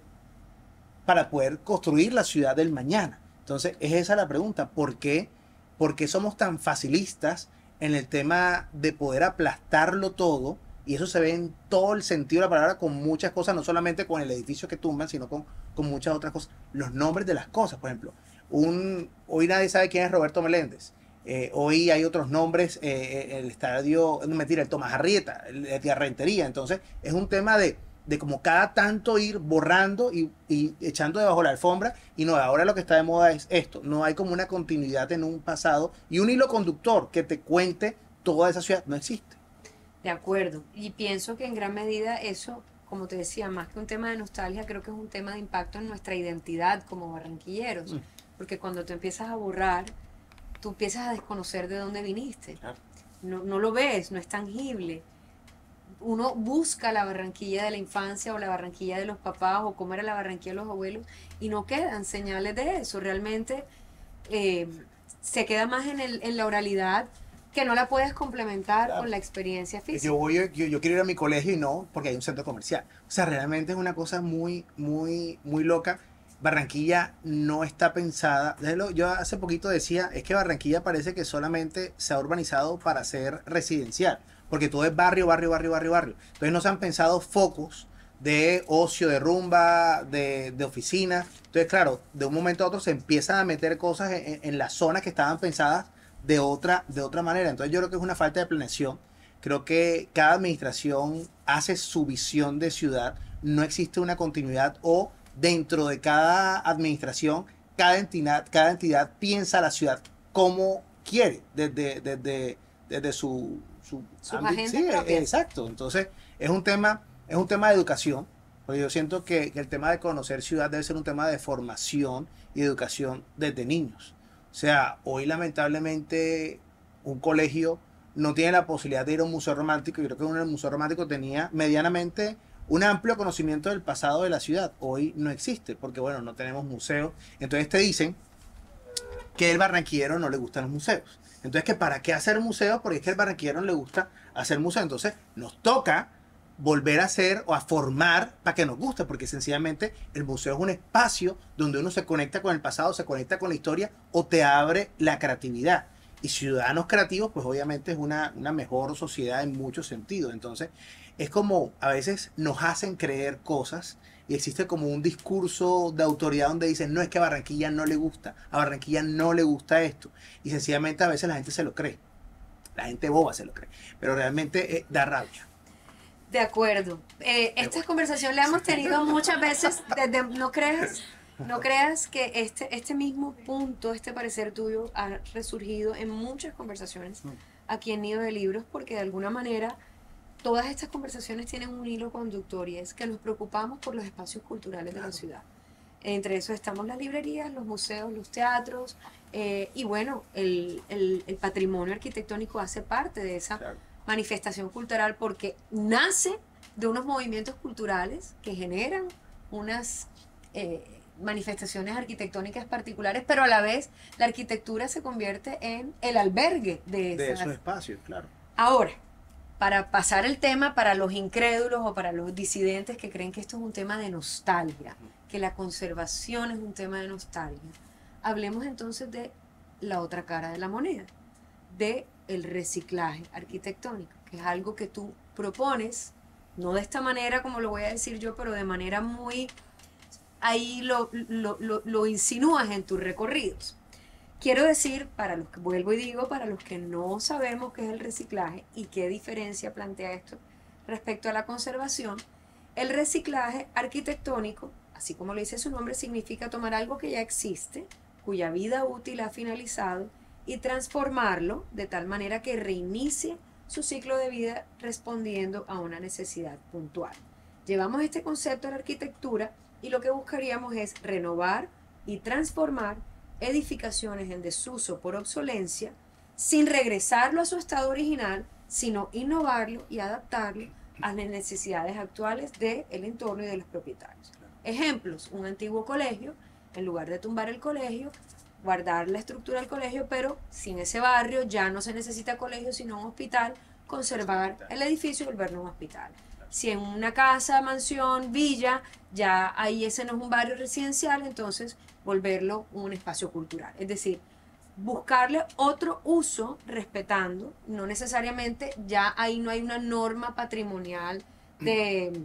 para poder construir la ciudad del mañana? Entonces, es esa la pregunta. ¿Por qué? ¿Por qué somos tan facilistas en el tema de poder aplastarlo todo? Y eso se ve en todo el sentido de la palabra con muchas cosas, no solamente con el edificio que tumban, sino con muchas otras cosas. Los nombres de las cosas, por ejemplo. Hoy nadie sabe quién es Roberto Meléndez. Hoy hay otros nombres, el estadio, no mentira, el Tomás Arrieta, el de Rentería. Entonces, es un tema de como cada tanto ir borrando y echando debajo la alfombra. Y no, ahora lo que está de moda es esto. No hay como una continuidad en un pasado y un hilo conductor que te cuente toda esa ciudad. No existe. De acuerdo. Y pienso que en gran medida eso, como te decía, más que un tema de nostalgia, creo que es un tema de impacto en nuestra identidad como barranquilleros. Mm. Porque cuando te empiezas a borrar, tú empiezas a desconocer de dónde viniste. Claro. No lo ves, no es tangible. Uno busca la Barranquilla de la infancia o la Barranquilla de los papás o cómo era la Barranquilla de los abuelos y no quedan señales de eso. Realmente eh, se queda más en la oralidad que no la puedes complementar Claro. con la experiencia física. Yo quiero ir a mi colegio y no, porque hay un centro comercial. O sea, realmente es una cosa muy loca. Barranquilla no está pensada. Yo hace poquito decía, es que Barranquilla parece que solamente se ha urbanizado para ser residencial, porque todo es barrio, barrio, barrio, barrio, barrio. Entonces no se han pensado focos de ocio, de rumba, de oficinas. Entonces, claro, de un momento a otro se empiezan a meter cosas en las zonas que estaban pensadas de otra manera. Entonces yo creo que es una falta de planeación. Creo que cada administración hace su visión de ciudad. No existe una continuidad o dentro de cada administración, cada entidad piensa la ciudad como quiere, desde su Sus ámbito. agendas Sí, propias. exacto. Entonces, es un tema de educación, porque yo siento que el tema de conocer ciudad debe ser un tema de formación y educación desde niños. O sea, hoy lamentablemente un colegio no tiene la posibilidad de ir a un museo romántico. Yo creo que un museo romántico tenía medianamente un amplio conocimiento del pasado de la ciudad. Hoy no existe, porque bueno, no tenemos museos. Entonces te dicen que el barranquillero no le gustan los museos. Entonces, ¿que para qué hacer museos? Porque es que al barranquillero no le gusta hacer museos. Entonces, nos toca volver a hacer o a formar para que nos guste, porque sencillamente el museo es un espacio donde uno se conecta con el pasado, se conecta con la historia o te abre la creatividad. Y ciudadanos creativos, pues obviamente es una mejor sociedad en muchos sentidos. Entonces, es como a veces nos hacen creer cosas y existe como un discurso de autoridad donde dicen, no, es que a Barranquilla no le gusta, a Barranquilla no le gusta esto. Y sencillamente a veces la gente se lo cree, la gente boba se lo cree, pero realmente da rabia. De acuerdo. Esta conversación la hemos tenido muchas veces desde, no creas que este mismo punto, este parecer tuyo ha resurgido en muchas conversaciones aquí en Nido de Libros, porque de alguna manera todas estas conversaciones tienen un hilo conductor y es que nos preocupamos por los espacios culturales de la ciudad. Entre eso estamos las librerías, los museos, los teatros, y bueno, el patrimonio arquitectónico hace parte de esa Claro. manifestación cultural porque nace de unos movimientos culturales que generan unas manifestaciones arquitectónicas particulares, pero a la vez la arquitectura se convierte en el albergue de De esas. esos espacios, claro. Ahora, para pasar el tema para los incrédulos o para los disidentes que creen que esto es un tema de nostalgia, que la conservación es un tema de nostalgia, hablemos entonces de la otra cara de la moneda, de el reciclaje arquitectónico, que es algo que tú propones no de esta manera como lo voy a decir yo, pero de manera muy, ahí lo insinúas en tus recorridos. Quiero decir, para los que, vuelvo y digo, para los que no sabemos qué es el reciclaje y qué diferencia plantea esto respecto a la conservación, el reciclaje arquitectónico, así como lo dice su nombre, significa tomar algo que ya existe, cuya vida útil ha finalizado, y transformarlo de tal manera que reinicie su ciclo de vida respondiendo a una necesidad puntual. Llevamos este concepto a la arquitectura y lo que buscaríamos es renovar y transformar edificaciones en desuso por obsolencia sin regresarlo a su estado original, sino innovarlo y adaptarlo a las necesidades actuales del entorno y de los propietarios. Ejemplos, un antiguo colegio, en lugar de tumbar el colegio, guardar la estructura del colegio, pero si en ese barrio ya no se necesita colegio sino un hospital, conservar el edificio y volverlo un hospital. Si en una casa, mansión, villa, ya ahí ese no es un barrio residencial, entonces volverlo un espacio cultural. Es decir, buscarle otro uso respetando, no necesariamente, ya ahí no hay una norma patrimonial de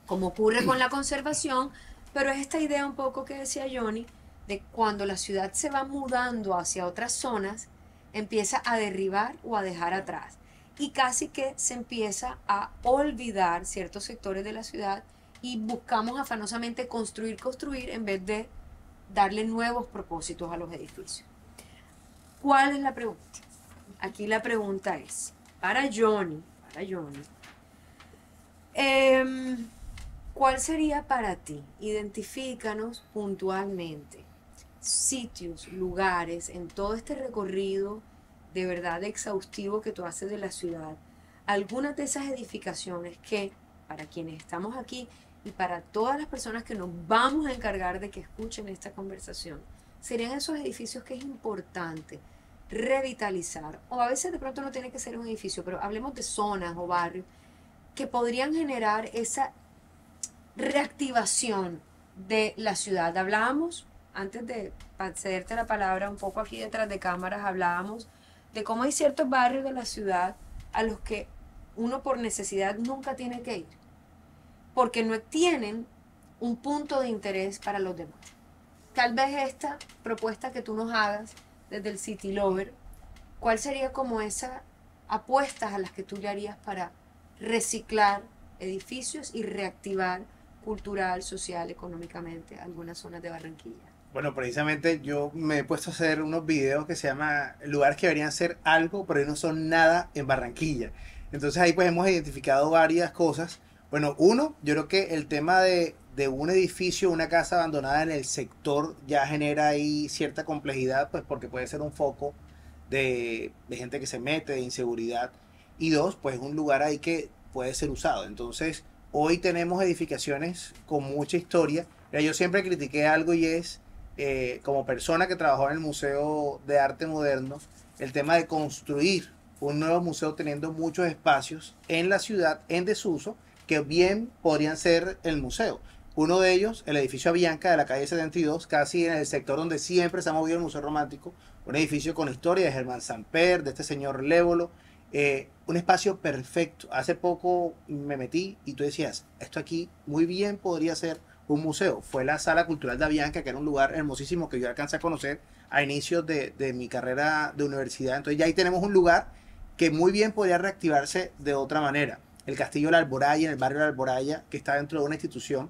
como ocurre con la conservación, pero es esta idea un poco que decía Johnny, de cuando la ciudad se va mudando hacia otras zonas, empieza a derribar o a dejar atrás. Y casi que se empieza a olvidar ciertos sectores de la ciudad y buscamos afanosamente construir, construir en vez de darle nuevos propósitos a los edificios. ¿Cuál es la pregunta? Aquí la pregunta es, para Johnny, ¿cuál sería para ti? Identifícanos puntualmente sitios, lugares en todo este recorrido de verdad exhaustivo que tú haces de la ciudad. Algunas de esas edificaciones que, para quienes estamos aquí y para todas las personas que nos vamos a encargar de que escuchen esta conversación, serían esos edificios que es importante revitalizar, o a veces de pronto no tiene que ser un edificio, pero hablemos de zonas o barrios que podrían generar esa reactivación de la ciudad. Hablábamos, antes de cederte la palabra, un poco aquí detrás de cámaras, hablábamos de cómo hay ciertos barrios de la ciudad a los que uno por necesidad nunca tiene que ir, porque no tienen un punto de interés para los demás. Tal vez esta propuesta que tú nos hagas desde el City Lover, ¿cuál sería como esas apuestas a las que tú le harías para reciclar edificios y reactivar cultural, social, económicamente algunas zonas de Barranquilla? Bueno, precisamente yo me he puesto a hacer unos videos que se llama lugares que deberían ser algo, pero no son nada en Barranquilla. Entonces ahí pues hemos identificado varias cosas. Bueno, uno, yo creo que el tema de un edificio, una casa abandonada en el sector ya genera ahí cierta complejidad, pues porque puede ser un foco de gente que se mete, de inseguridad. Y dos, pues un lugar ahí que puede ser usado. Entonces, hoy tenemos edificaciones con mucha historia. Mira, yo siempre critiqué algo y es, como persona que trabajó en el Museo de Arte Moderno, el tema de construir un nuevo museo teniendo muchos espacios en la ciudad en desuso que bien podrían ser el museo. Uno de ellos, el edificio Avianca de la calle 72, casi en el sector donde siempre se ha movido el Museo Romántico, un edificio con historia de Germán Samper, de este señor Lévolo, un espacio perfecto. Hace poco me metí y tú decías, esto aquí muy bien podría ser un museo. Fue la Sala Cultural de Avianca, que era un lugar hermosísimo que yo alcancé a conocer a inicios de mi carrera de universidad. Entonces ya ahí tenemos un lugar que muy bien podría reactivarse de otra manera. El Castillo de la Alboraya, en el barrio de la Alboraya, que está dentro de una institución,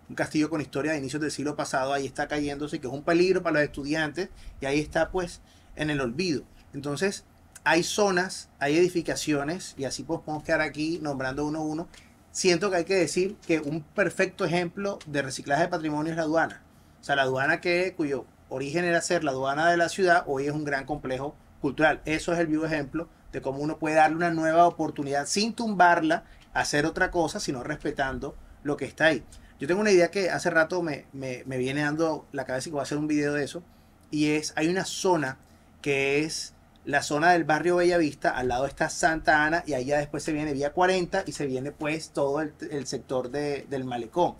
un castillo con historia de inicios del siglo pasado, ahí está cayéndose, que es un peligro para los estudiantes, y ahí está pues en el olvido. Entonces hay zonas, hay edificaciones, y así pues podemos quedar aquí nombrando uno a uno. Siento que hay que decir que un perfecto ejemplo de reciclaje de patrimonio es la aduana. O sea, la aduana cuyo origen era ser la aduana de la ciudad, hoy es un gran complejo cultural. Eso es el vivo ejemplo de cómo uno puede darle una nueva oportunidad sin tumbarla, hacer otra cosa, sino respetando lo que está ahí. Yo tengo una idea que hace rato me viene dando la cabeza y voy a hacer un video de eso. Y es, hay una zona que es la zona del barrio Bellavista, al lado está Santa Ana y ahí ya después se viene Vía 40 y se viene pues todo el sector del Malecón.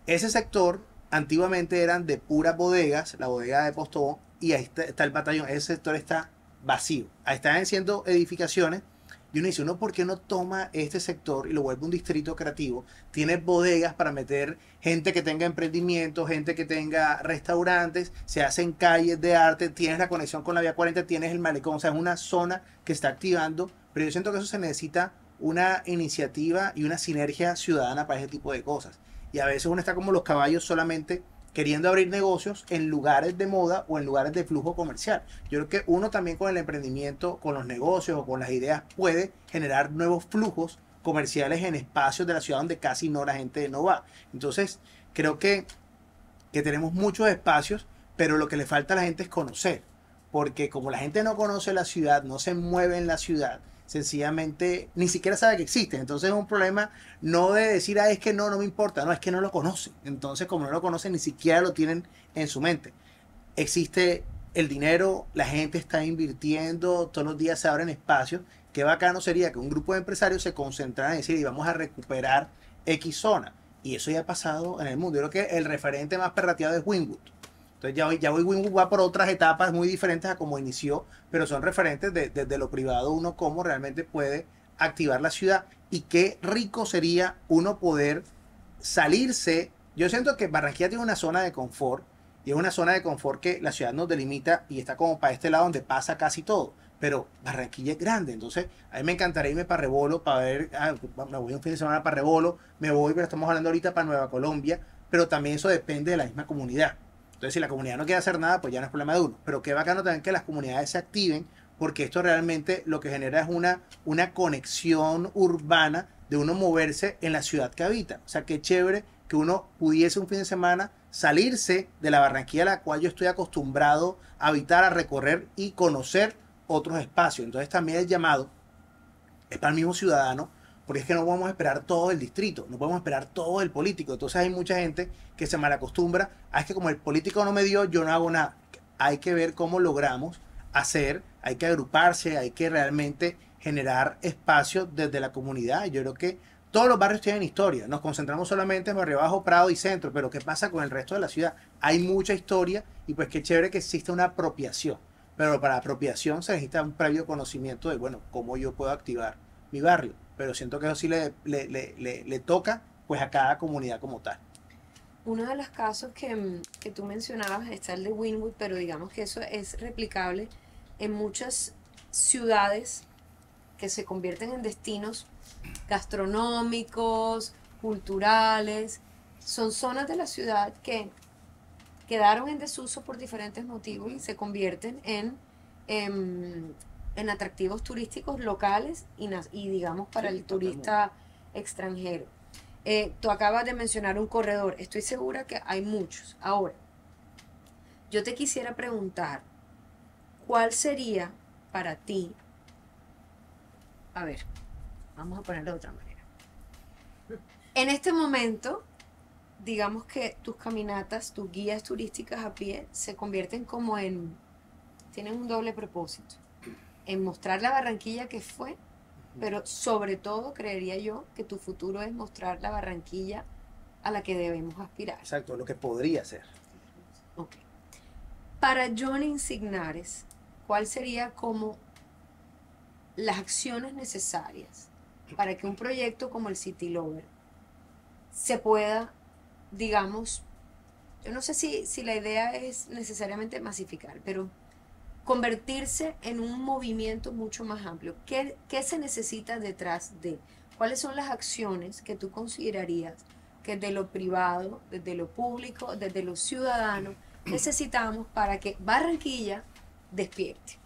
Ese sector antiguamente eran de puras bodegas, la bodega de Postobón, y ahí está el batallón. Ese sector está vacío. Ahí están haciendo edificaciones Y uno dice, ¿uno por qué no toma este sector y lo vuelve un distrito creativo? Tiene bodegas para meter gente que tenga emprendimiento, gente que tenga restaurantes, se hacen calles de arte, tienes la conexión con la vía 40, tienes el malecón, o sea, es una zona que está activando, pero yo siento que eso se necesita una iniciativa y una sinergia ciudadana para ese tipo de cosas. Y a veces uno está como los caballos solamente queriendo abrir negocios en lugares de moda o en lugares de flujo comercial. Yo creo que uno también con el emprendimiento, con los negocios o con las ideas puede generar nuevos flujos comerciales en espacios de la ciudad donde casi no la gente no va. Entonces, creo que tenemos muchos espacios, pero lo que le falta a la gente es conocer. Porque como la gente no conoce la ciudad, no se mueve en la ciudad, sencillamente ni siquiera sabe que existen. Entonces es un problema no de decir, ah, es que no me importa, no, es que no lo conocen. Entonces como no lo conocen, ni siquiera lo tienen en su mente. Existe el dinero, la gente está invirtiendo, todos los días se abren espacios. Qué bacano sería que un grupo de empresarios se concentrara en decir, y vamos a recuperar X zona. Y eso ya ha pasado en el mundo. Yo creo que el referente más perrateado es Wynwood. Entonces ya hoy Wynwood va por otras etapas muy diferentes a como inició, pero son referentes desde lo privado uno cómo realmente puede activar la ciudad y qué rico sería uno poder salirse. Yo siento que Barranquilla tiene una zona de confort y es una zona de confort que la ciudad nos delimita y está como para este lado donde pasa casi todo. Pero Barranquilla es grande, entonces a mí me encantaría irme para Rebolo para ver, me voy un fin de semana para Rebolo, me voy, pero estamos hablando ahorita para Nueva Colombia, pero también eso depende de la misma comunidad. Entonces, si la comunidad no quiere hacer nada, pues ya no es problema de uno. Pero qué bacano también que las comunidades se activen, porque esto realmente lo que genera es una conexión urbana de uno moverse en la ciudad que habita. O sea, qué chévere que uno pudiese un fin de semana salirse de la Barranquilla a la cual yo estoy acostumbrado a habitar, a recorrer y conocer otros espacios. Entonces, también el llamado es para el mismo ciudadano, porque es que no podemos esperar todo el distrito, no podemos esperar todo el político. Entonces hay mucha gente que se malacostumbra a es que como el político no me dio, yo no hago nada. Hay que ver cómo logramos hacer, hay que agruparse, hay que realmente generar espacios desde la comunidad. Yo creo que todos los barrios tienen historia, nos concentramos solamente en Barrio Bajo, Prado y Centro, pero ¿qué pasa con el resto de la ciudad? Hay mucha historia y pues qué chévere que exista una apropiación. Pero para apropiación se necesita un previo conocimiento de, bueno, cómo yo puedo activar mi barrio. Pero siento que eso sí le toca pues a cada comunidad como tal. Uno de los casos que tú mencionabas está el de Wynwood, pero digamos que eso es replicable en muchas ciudades que se convierten en destinos gastronómicos, culturales. Son zonas de la ciudad que quedaron en desuso por diferentes motivos y se convierten en atractivos turísticos locales y digamos para el turista extranjero. Tú acabas de mencionar un corredor, estoy segura que hay muchos. Ahora, yo te quisiera preguntar, ¿cuál sería para ti? A ver, vamos a ponerlo de otra manera. En este momento, digamos que tus caminatas, tus guías turísticas a pie se convierten como tienen un doble propósito, en mostrar la Barranquilla que fue, pero sobre todo creería yo que tu futuro es mostrar la Barranquilla a la que debemos aspirar. Exacto, lo que podría ser. Okay. Para Johnny Insignares, ¿cuál sería como las acciones necesarias para que un proyecto como el City Lover se pueda, digamos, yo no sé si la idea es necesariamente masificar, pero convertirse en un movimiento mucho más amplio? ¿Qué se necesita detrás de? ¿Cuáles son las acciones que tú considerarías que desde lo privado, desde lo público, desde lo ciudadano necesitamos para que Barranquilla despierte?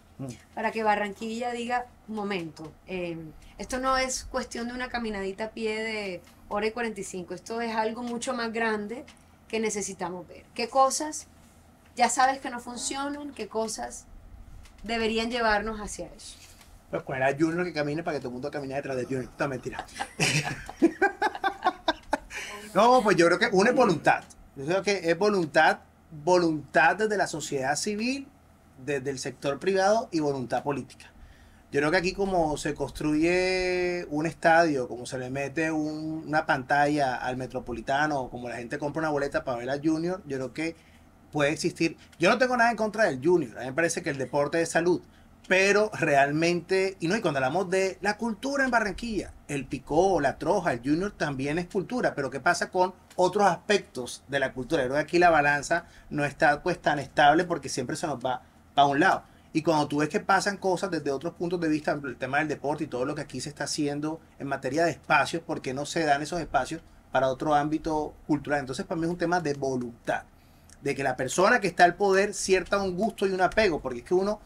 Para que Barranquilla diga, un momento, esto no es cuestión de una caminadita a pie de hora y 45, esto es algo mucho más grande que necesitamos ver. ¿Qué cosas ya sabes que no funcionan? ¿Qué cosas deberían llevarnos hacia eso? Pues poner a Junior que camine para que todo el mundo camine detrás de Junior. No, mentira. No, pues yo creo que una es voluntad. Yo creo que es voluntad desde la sociedad civil, desde el sector privado y voluntad política. Yo creo que aquí como se construye un estadio, como se le mete una pantalla al Metropolitano, como la gente compra una boleta para ver al Junior, yo creo que puede existir. Yo no tengo nada en contra del Junior, a mí me parece que el deporte es salud, pero realmente, y cuando hablamos de la cultura en Barranquilla, el picó, la troja, el junior también es cultura, pero ¿qué pasa con otros aspectos de la cultura? Yo creo que aquí la balanza no está pues tan estable porque siempre se nos va para un lado. Y cuando tú ves que pasan cosas desde otros puntos de vista, el tema del deporte y todo lo que aquí se está haciendo en materia de espacios, ¿por qué no se dan esos espacios para otro ámbito cultural? Entonces para mí es un tema de voluntad, de que la persona que está al poder cierta un gusto y un apego, porque es que uno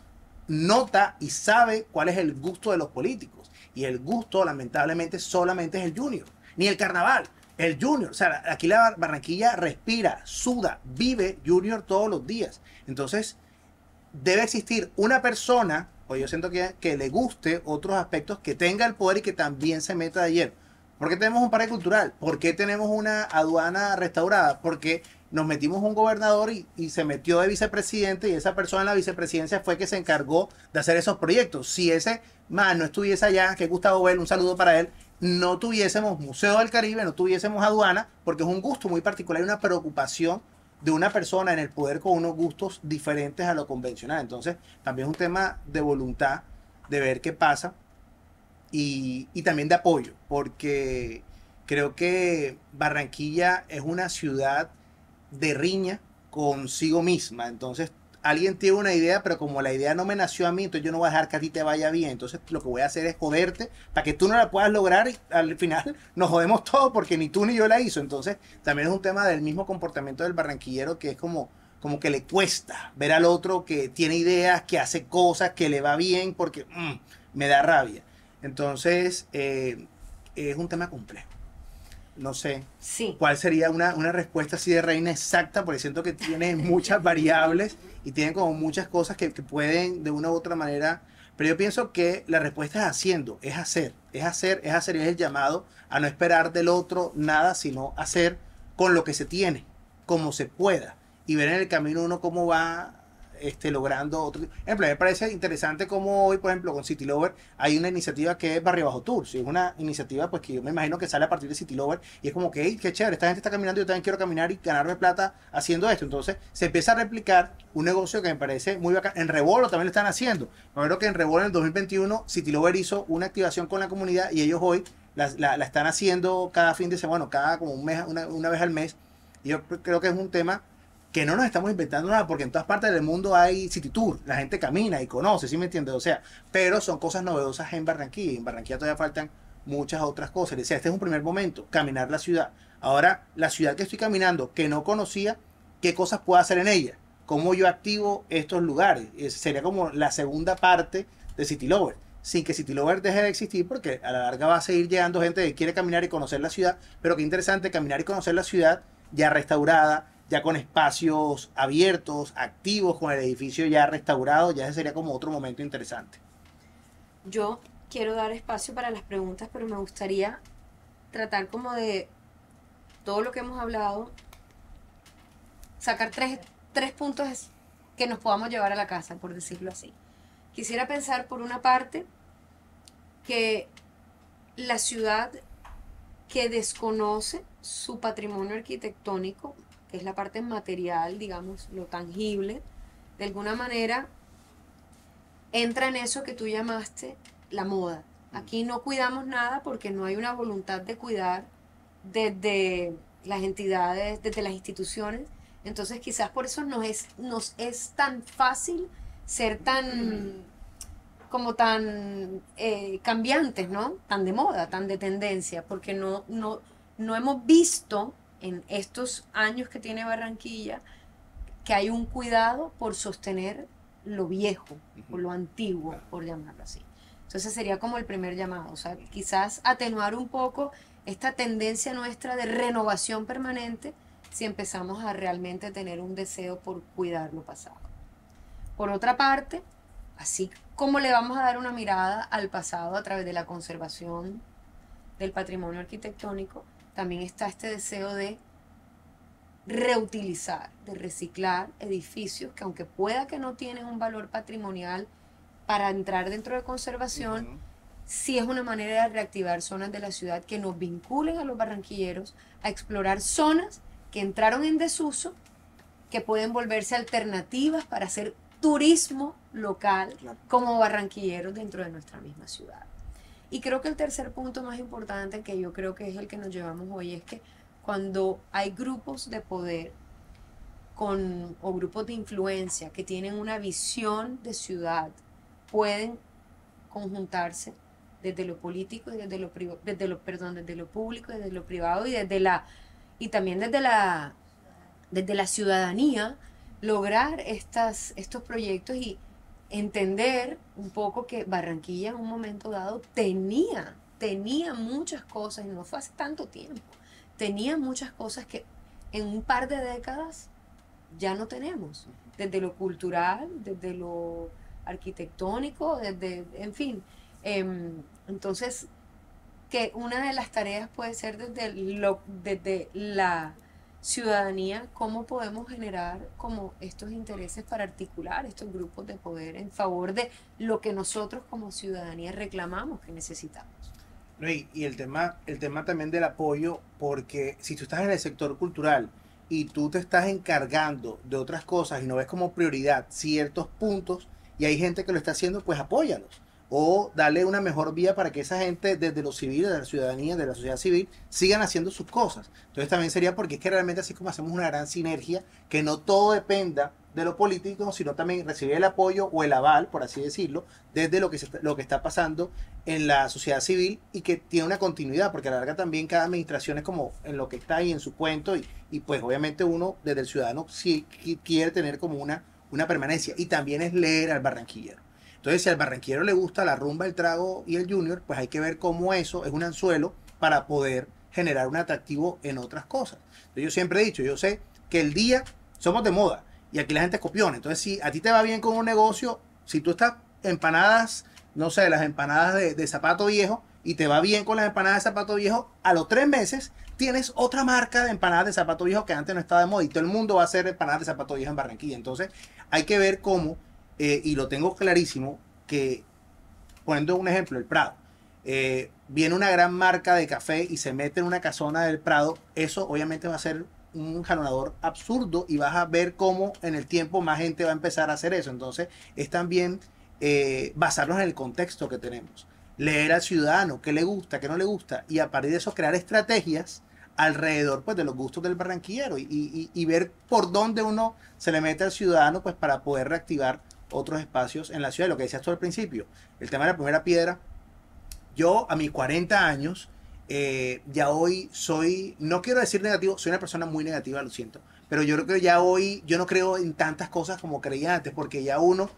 nota y sabe cuál es el gusto de los políticos. Y el gusto, lamentablemente, solamente es el junior. Ni el carnaval, el junior. O sea, aquí la Barranquilla respira, suda, vive junior todos los días. Entonces, debe existir una persona, o yo siento que le guste otros aspectos, que tenga el poder y que también se meta de lleno. ¿Por qué tenemos un parque cultural? ¿Por qué tenemos una aduana restaurada? Porque nos metimos un gobernador y se metió de vicepresidente y esa persona en la vicepresidencia fue que se encargó de hacer esos proyectos. Si ese man no estuviese allá, que Gustavo Bell, un saludo para él, no tuviésemos Museo del Caribe, no tuviésemos aduana, porque es un gusto muy particular y una preocupación de una persona en el poder con unos gustos diferentes a lo convencional. Entonces, también es un tema de voluntad, de ver qué pasa y también de apoyo, porque creo que Barranquilla es una ciudad de riña consigo misma. Entonces, alguien tiene una idea, pero como la idea no me nació a mí, entonces yo no voy a dejar que a ti te vaya bien. Entonces, lo que voy a hacer es joderte para que tú no la puedas lograr y al final nos jodemos todos porque ni tú ni yo la hizo. Entonces, también es un tema del mismo comportamiento del barranquillero que es como que le cuesta ver al otro que tiene ideas, que hace cosas, que le va bien porque me da rabia. Entonces, es un tema complejo. No sé Sí. cuál sería una respuesta así de reina exacta, porque siento que tiene muchas variables y tiene como muchas cosas que pueden de una u otra manera, pero yo pienso que la respuesta es haciendo, es hacer, es hacer, es hacer, y es el llamado a no esperar del otro nada, sino hacer con lo que se tiene, como se pueda, y ver en el camino uno cómo va logrando otro. Por ejemplo, me parece interesante como hoy, por ejemplo, con City Lover hay una iniciativa que es Barrio Bajo Tour. Sí, es una iniciativa pues que yo me imagino que sale a partir de City Lover y es como que, hey, qué chévere, esta gente está caminando, yo también quiero caminar y ganarme plata haciendo esto. Entonces se empieza a replicar un negocio que me parece muy bacán. En Revolo también lo están haciendo. Me acuerdo que en Revolo en el 2021 City Lover hizo una activación con la comunidad y ellos hoy la están haciendo cada fin de semana, bueno, cada como un mes, una vez al mes. Y yo creo que es un tema que no nos estamos inventando nada, porque en todas partes del mundo hay City Tour, la gente camina y conoce, ¿sí me entiendes? O sea, pero son cosas novedosas en Barranquilla, y en Barranquilla todavía faltan muchas otras cosas. Decía, este es un primer momento, caminar la ciudad. Ahora, la ciudad que estoy caminando, que no conocía, ¿qué cosas puedo hacer en ella? ¿Cómo yo activo estos lugares? Sería como la segunda parte de City Lover, sin que City Lover deje de existir, porque a la larga va a seguir llegando gente que quiere caminar y conocer la ciudad, pero qué interesante caminar y conocer la ciudad ya restaurada, ya con espacios abiertos, activos, con el edificio ya restaurado. Ya ese sería como otro momento interesante. Yo quiero dar espacio para las preguntas, pero me gustaría tratar como de todo lo que hemos hablado, sacar tres puntos que nos podamos llevar a la casa, por decirlo así. Quisiera pensar por una parte que la ciudad que desconoce su patrimonio arquitectónico, que es la parte material, digamos, lo tangible, de alguna manera entra en eso que tú llamaste la moda. Aquí no cuidamos nada porque no hay una voluntad de cuidar desde las entidades, desde las instituciones. Entonces quizás por eso nos es tan fácil ser tan cambiantes, ¿no? Tan de moda, tan de tendencia, porque no hemos visto en estos años que tiene Barranquilla que hay un cuidado por sostener lo viejo, o lo antiguo, por llamarlo así. Entonces sería como el primer llamado, o sea, quizás atenuar un poco esta tendencia nuestra de renovación permanente si empezamos a realmente tener un deseo por cuidar lo pasado. Por otra parte, así como le vamos a dar una mirada al pasado a través de la conservación del patrimonio arquitectónico, también está este deseo de reutilizar, de reciclar edificios que aunque pueda que no tienen un valor patrimonial para entrar dentro de conservación, sí es una manera de reactivar zonas de la ciudad que nos vinculen a los barranquilleros a explorar zonas que entraron en desuso, que pueden volverse alternativas para hacer turismo local Claro. como barranquilleros dentro de nuestra misma ciudad. Y creo que el tercer punto más importante, que yo creo que es el que nos llevamos hoy, es que cuando hay grupos de poder o grupos de influencia que tienen una visión de ciudad, pueden conjuntarse desde lo político y desde lo desde lo público, desde lo privado y también desde la ciudadanía, lograr estos proyectos y entender un poco que Barranquilla en un momento dado tenía muchas cosas, y no fue hace tanto tiempo, tenía muchas cosas que en un par de décadas ya no tenemos, desde lo cultural, desde lo arquitectónico, en fin. Entonces, que una de las tareas puede ser desde la ciudadanía, cómo podemos generar como estos intereses para articular estos grupos de poder en favor de lo que nosotros como ciudadanía reclamamos que necesitamos. No, y el tema también del apoyo, porque si tú estás en el sector cultural y tú te estás encargando de otras cosas y no ves como prioridad ciertos puntos y hay gente que lo está haciendo, pues apóyalos. O darle una mejor vía para que esa gente desde lo civil, de la ciudadanía, de la sociedad civil, sigan haciendo sus cosas. Entonces también sería porque es que realmente así como hacemos una gran sinergia, que no todo dependa de lo político, sino también recibir el apoyo o el aval, por así decirlo, desde lo que está pasando en la sociedad civil y que tiene una continuidad, porque a la larga también cada administración es como en lo que está ahí en su cuento y pues obviamente uno desde el ciudadano sí quiere tener como una permanencia y también es leer al barranquillero. Entonces si al barranquillero le gusta la rumba, el trago y el junior, pues hay que ver cómo eso es un anzuelo para poder generar un atractivo en otras cosas. Entonces yo siempre he dicho, yo sé que el día somos de moda y aquí la gente es copiona. Entonces si a ti te va bien con un negocio, si tú estás empanadas, no sé, las empanadas de zapato viejo y te va bien con las empanadas de zapato viejo, a los 3 meses tienes otra marca de empanadas de zapato viejo que antes no estaba de moda y todo el mundo va a hacer empanadas de zapato viejo en Barranquilla. Entonces hay que ver cómo, y lo tengo clarísimo, que poniendo un ejemplo, el Prado, viene una gran marca de café y se mete en una casona del Prado, eso obviamente va a ser un jalonador absurdo y vas a ver cómo en el tiempo más gente va a empezar a hacer eso. Entonces es también basarnos en el contexto que tenemos, leer al ciudadano, qué le gusta, qué no le gusta, y a partir de eso crear estrategias alrededor pues de los gustos del barranquillero y ver por dónde uno se le mete al ciudadano pues para poder reactivar otros espacios en la ciudad. Lo que decías tú al principio, el tema de la primera piedra, yo a mis 40 años, ya hoy soy, no quiero decir negativo, soy una persona muy negativa, lo siento, pero yo creo que ya hoy, yo no creo en tantas cosas como creía antes, porque ya uno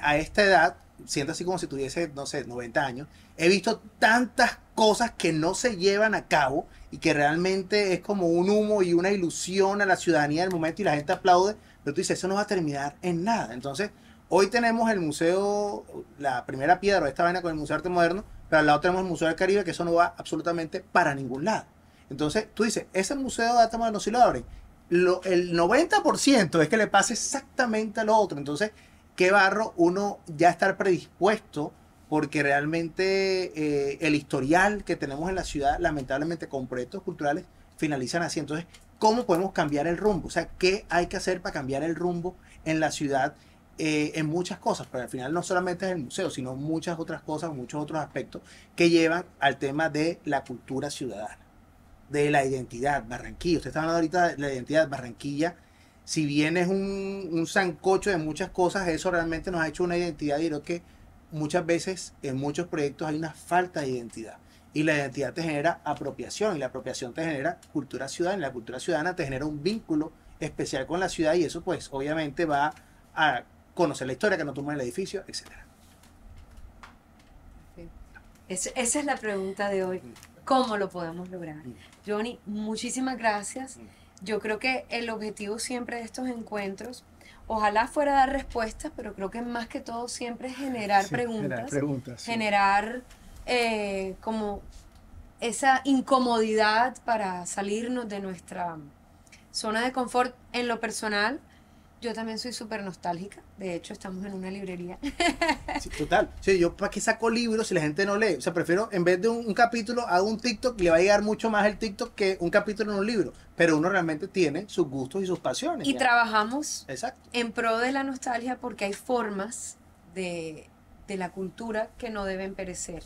a esta edad, siento así como si tuviese, no sé, 90 años, he visto tantas cosas que no se llevan a cabo y que realmente es como un humo y una ilusión a la ciudadanía del momento y la gente aplaude, pero tú dices, eso no va a terminar en nada. Entonces, hoy tenemos el museo, la primera piedra, esta vaina con el Museo de Arte Moderno, pero al lado tenemos el Museo del Caribe, que eso no va absolutamente para ningún lado. Entonces, tú dices, ese Museo de Arte Moderno sí lo abren. El 90% es que le pase exactamente a lo otro. Entonces, qué barro uno ya estar predispuesto, porque realmente el historial que tenemos en la ciudad, lamentablemente con proyectos culturales, finalizan así. Entonces, ¿cómo podemos cambiar el rumbo? O sea, ¿qué hay que hacer para cambiar el rumbo en la ciudad? En muchas cosas, pero al final no solamente es el museo, sino muchas otras cosas, muchos otros aspectos que llevan al tema de la cultura ciudadana, de la identidad. Barranquilla, usted está hablando ahorita de la identidad. Barranquilla, si bien es un sancocho de muchas cosas, eso realmente nos ha hecho una identidad, y creo que muchas veces en muchos proyectos hay una falta de identidad. Y la identidad te genera apropiación, y la apropiación te genera cultura ciudadana, y la cultura ciudadana te genera un vínculo especial con la ciudad, y eso pues obviamente va a conocer la historia que nos toma en el edificio, etcétera. Esa es la pregunta de hoy. ¿Cómo lo podemos lograr? Johnny, muchísimas gracias. Yo creo que el objetivo siempre de estos encuentros, ojalá fuera dar respuestas, pero creo que más que todo siempre es generar preguntas, generar como esa incomodidad para salirnos de nuestra zona de confort. En lo personal, Yo también soy súper nostálgica. De hecho, estamos en una librería. Sí, total. Sí, yo para qué saco libros si la gente no lee. O sea, prefiero en vez de un capítulo, hago un TikTok y le va a llegar mucho más el TikTok que un capítulo en un libro. Pero uno realmente tiene sus gustos y sus pasiones. Y Ya. trabajamos Exacto. en pro de la nostalgia porque hay formas de la cultura que no deben perecer.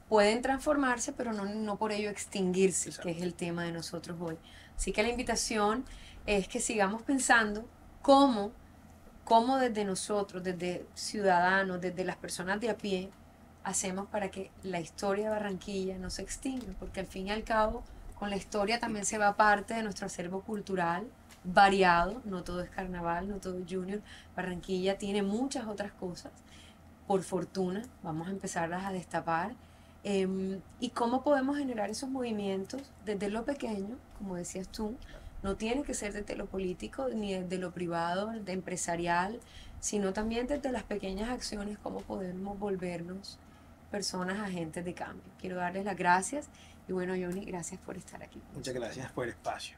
Pueden transformarse, pero no por ello extinguirse, Exacto. que es el tema de nosotros hoy. Así que la invitación es que sigamos pensando cómo, cómo desde nosotros, desde ciudadanos, desde las personas de a pie, hacemos para que la historia de Barranquilla no se extinga, porque al fin y al cabo, con la historia también se va parte de nuestro acervo cultural variado, no todo es carnaval, no todo es junior, Barranquilla tiene muchas otras cosas, por fortuna, vamos a empezarlas a destapar, y cómo podemos generar esos movimientos desde lo pequeño, como decías tú, no tiene que ser desde lo político ni desde lo privado, de empresarial, sino también desde las pequeñas acciones, cómo podemos volvernos personas agentes de cambio. Quiero darles las gracias y bueno, Johnny, gracias por estar aquí. Muchas gracias por el espacio.